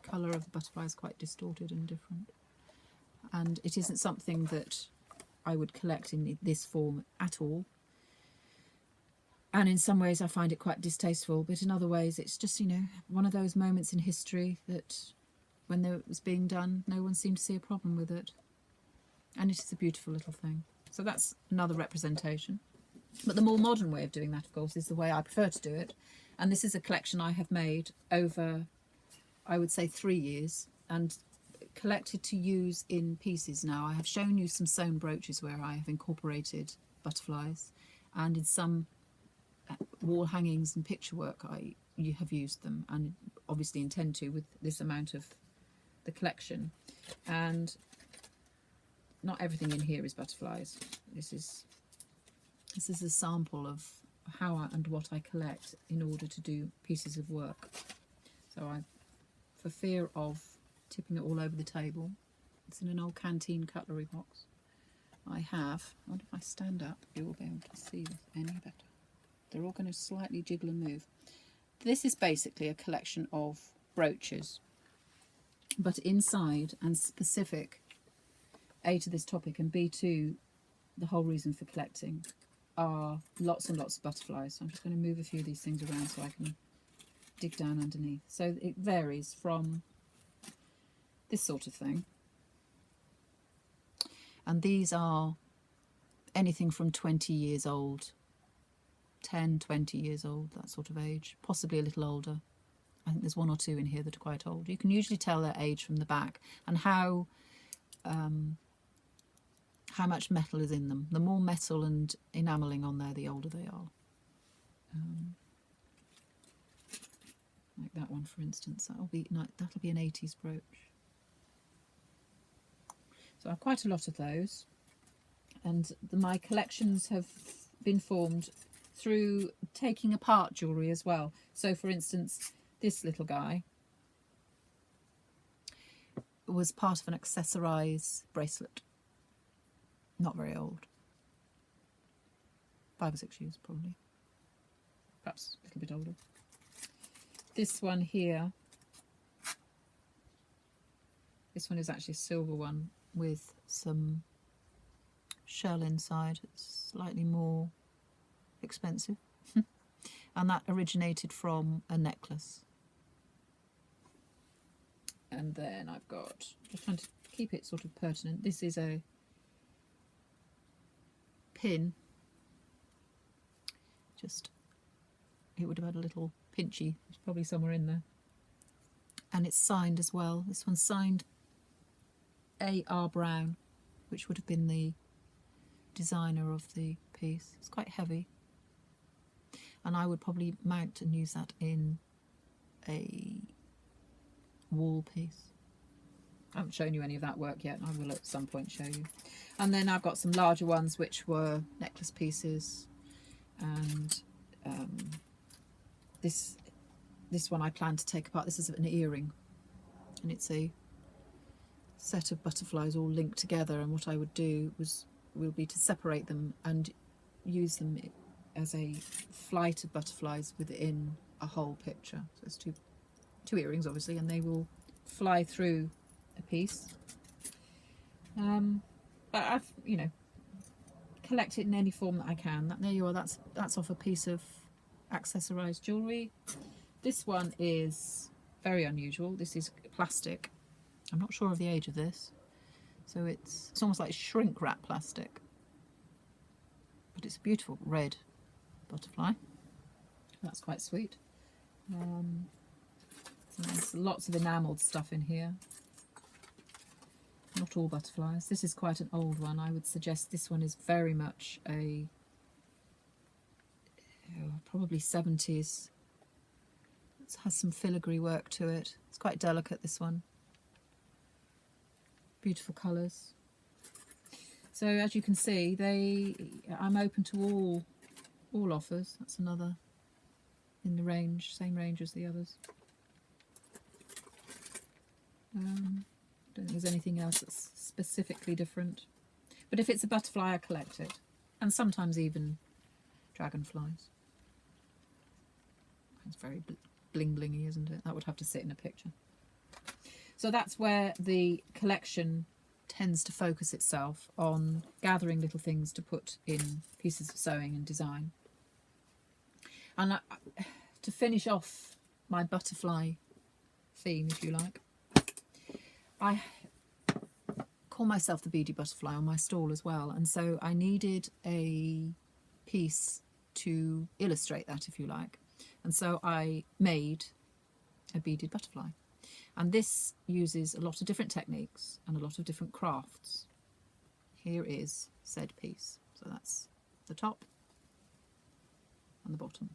colour of the butterfly is quite distorted and different. And it isn't something that I would collect in this form at all. And in some ways I find it quite distasteful, but in other ways it's just, you know, one of those moments in history that when it was being done, no one seemed to see a problem with it. And it is a beautiful little thing. So that's another representation. But the more modern way of doing that, of course, is the way I prefer to do it. And this is a collection I have made over, I would say, 3 years, and collected to use in pieces now. I have shown you some sewn brooches where I have incorporated butterflies, and in some wall hangings and picture work you have used them, and obviously intend to with this amount of the collection. And not everything in here is butterflies. This is a sample of how and what I collect in order to do pieces of work. So for fear of tipping it all over the table, it's in an old canteen cutlery box. I wonder if I stand up you will be able to see this any better. They're all going to slightly jiggle and move. This is basically a collection of brooches, but inside and specific, A, to this topic, and B, to the whole reason for collecting, are lots and lots of butterflies. So I'm just going to move a few of these things around so I can dig down underneath. So it varies from this sort of thing, and these are anything from 20 years old, 10, 20 years old, that sort of age, possibly a little older. I think there's one or two in here that are quite old. You can usually tell their age from the back and how much metal is in them. The more metal and enamelling on there, the older they are. Like that one, for instance, that'll be an 80s brooch. So I have quite a lot of those, and my collections have been formed through taking apart jewellery as well. So for instance, this little guy was part of an accessorise bracelet. Not very old. 5 or 6 years probably. Perhaps a little bit older. This one here, this one is actually a silver one with some shell inside. It's slightly more expensive. And that originated from a necklace. And then I've got, just trying to keep it sort of pertinent, this is a pin. It would have had a little pinchy, it's probably somewhere in there. And it's signed as well. This one's signed A.R. Brown, which would have been the designer of the piece. It's quite heavy. And I would probably mount and use that in a wall piece. I haven't shown you any of that work yet. I will at some point show you. And then I've got some larger ones which were necklace pieces, and this one I plan to take apart. This is an earring, and it's a set of butterflies all linked together, and what I would do will be to separate them and use them as a flight of butterflies within a whole picture. So it's two earrings, obviously, and they will fly through a piece. But I've, you know, collect it in any form that I can. There you are. That's off a piece of accessorized jewellery. This one is very unusual. This is plastic. I'm not sure of the age of this. So it's almost like shrink wrap plastic. But it's a beautiful red butterfly. That's quite sweet. So there's lots of enamelled stuff in here. Not all butterflies. This is quite an old one. I would suggest this one is very much a probably 70s. It has some filigree work to it. It's quite delicate, this one. Beautiful colours. So as you can see, I'm open to all offers. That's another in the range, same range as the others. Don't think there's anything else that's specifically different. But if it's a butterfly, I collect it. And sometimes even dragonflies. It's very bling blingy, isn't it? That would have to sit in a picture. So that's where the collection tends to focus itself on gathering little things to put in pieces of sewing and design. And to finish off my butterfly theme, if you like, I call myself the beady butterfly on my stall as well, and so I needed a piece to illustrate that, if you like, and so I made a beaded butterfly. And this uses a lot of different techniques and a lot of different crafts. Here is said piece. So that's the top and the bottom.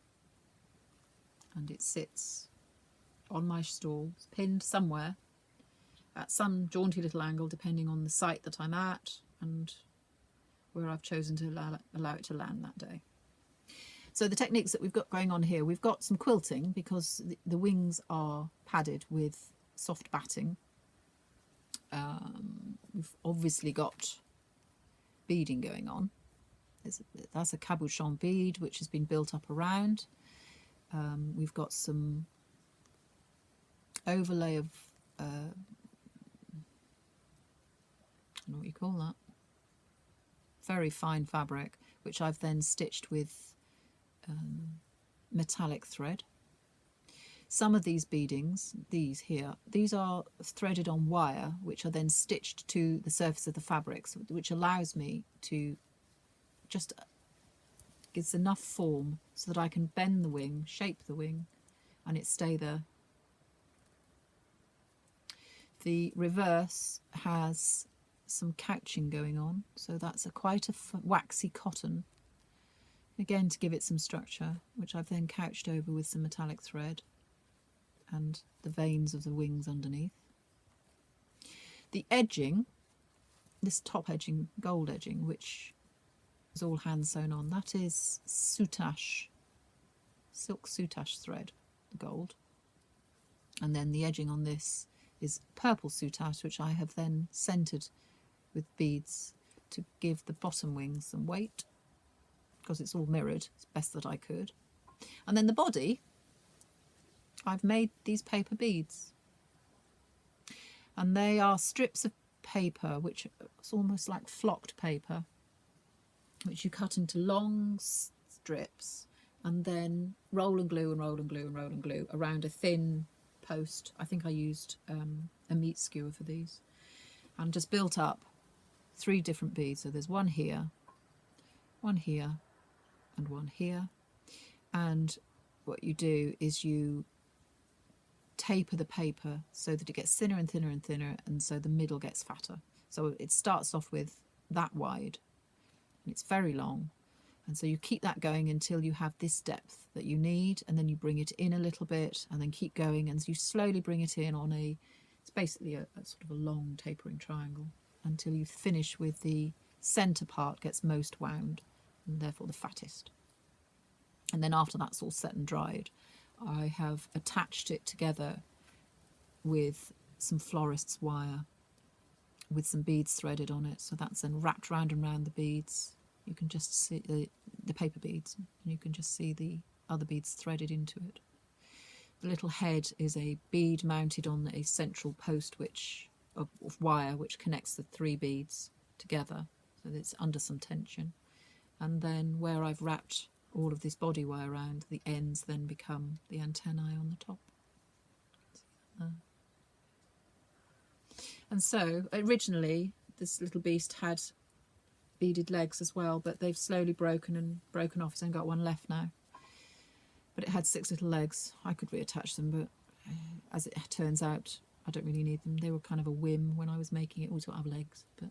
And it sits on my stall, pinned somewhere at some jaunty little angle, depending on the site that I'm at and where I've chosen to allow it to land that day. So the techniques that we've got going on here, we've got some quilting because the wings are padded with soft batting. We've obviously got beading going on. That's a cabochon bead which has been built up around. We've got some overlay of I don't know what you call that, very fine fabric, which I've then stitched with metallic thread. Some of these beadings, these here, these are threaded on wire, which are then stitched to the surface of the fabrics, which allows me to just gives enough form so that I can bend the wing, shape the wing, and it stay there. The reverse has some couching going on, so that's quite a waxy cotton, again to give it some structure, which I've then couched over with some metallic thread and the veins of the wings underneath. The edging, this top edging, gold edging, which is all hand sewn on, that is soutache, silk soutache thread, the gold. And then the edging on this is purple soutache, which I have then centred with beads to give the bottom wings some weight, because it's all mirrored as best that I could. And then the body, I've made these paper beads, and they are strips of paper, which is almost like flocked paper, which you cut into long strips and then roll and glue and roll and glue and roll and glue around a thin post. I think I used a meat skewer for these, and just built up 3 different beads. So there's one here, and one here. And what you do is you taper the paper so that it gets thinner and thinner and thinner, and so the middle gets fatter. So it starts off with that wide, and it's very long, and so you keep that going until you have this depth that you need, and then you bring it in a little bit and then keep going, and so you slowly bring it in on it's basically a sort of a long tapering triangle until you finish with the centre part gets most wound and therefore the fattest. And then after that's all set and dried, I have attached it together with some florist's wire with some beads threaded on it, so that's then wrapped round and round the beads. You can just see the paper beads, and you can just see the other beads threaded into it. The little head is a bead mounted on a central post of wire which connects the 3 beads together, so that it's under some tension. And then where I've wrapped all of this body wire around, the ends then become the antennae on the top. And so originally this little beast had beaded legs as well, but they've slowly broken off. It's only got one left now. But it had 6 little legs. I could reattach them, but as it turns out, I don't really need them. They were kind of a whim when I was making it. Always got to have legs, but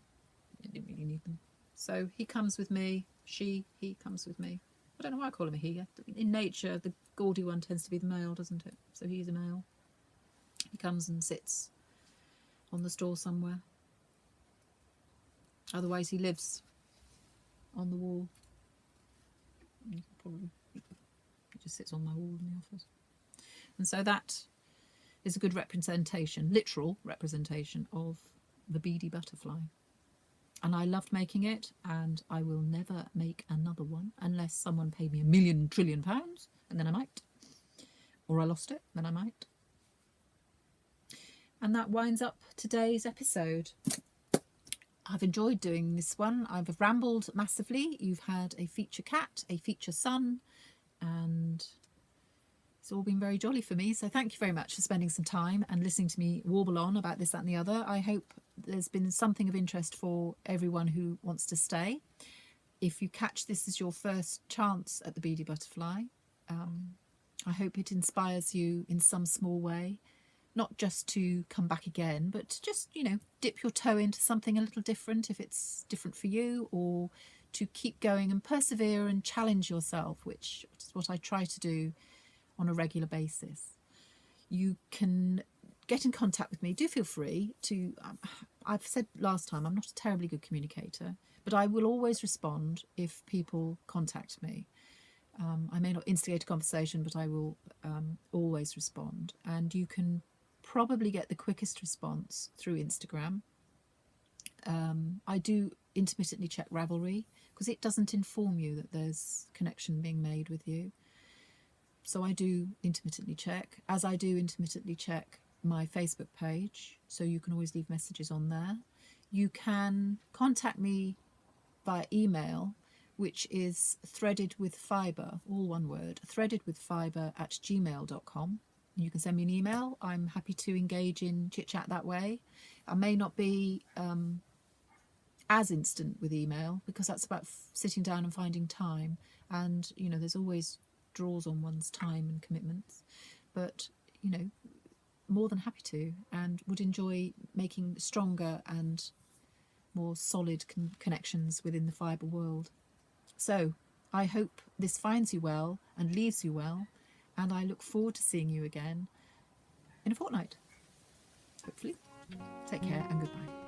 I didn't really need them. So he comes with me. He comes with me. I don't know why I call him a he. In nature, the gaudy one tends to be the male, doesn't it? So he's a male. He comes and sits on the store somewhere. Otherwise, he lives on the wall. He just sits on my wall in the office. And so that is a good representation, literal representation of the beady butterfly. And I loved making it, and I will never make another one unless someone paid me £1 trillion, and then I might. Or I lost it, then I might. And that winds up today's episode. I've enjoyed doing this one. I've rambled massively. You've had a feature cat, a feature son, and it's all been very jolly for me. So thank you very much for spending some time and listening to me warble on about this, that and the other. I hope there's been something of interest for everyone who wants to stay. If you catch this as your first chance at the beady butterfly, I hope it inspires you in some small way. Not just to come back again, but to just, dip your toe into something a little different if it's different for you, or to keep going and persevere and challenge yourself, which is what I try to do on a regular basis. You can get in contact with me. Do feel free to, I've said last time, I'm not a terribly good communicator, but I will always respond if people contact me. I may not instigate a conversation, but I will always respond. And you can probably get the quickest response through Instagram. I do intermittently check Ravelry because it doesn't inform you that there's connection being made with you. So I do intermittently check, as I do intermittently check my Facebook page. So you can always leave messages on there. You can contact me via email, which is threadedwithfibre, all one word, threadedwithfibre@gmail.com. You can send me an email. I'm happy to engage in chit-chat that way. I may not be as instant with email because that's about sitting down and finding time. And, there's always draws on one's time and commitments. But, more than happy to, and would enjoy making stronger and more solid connections within the fibre world. So I hope this finds you well and leaves you well. And I look forward to seeing you again in a fortnight, hopefully. Take care and goodbye.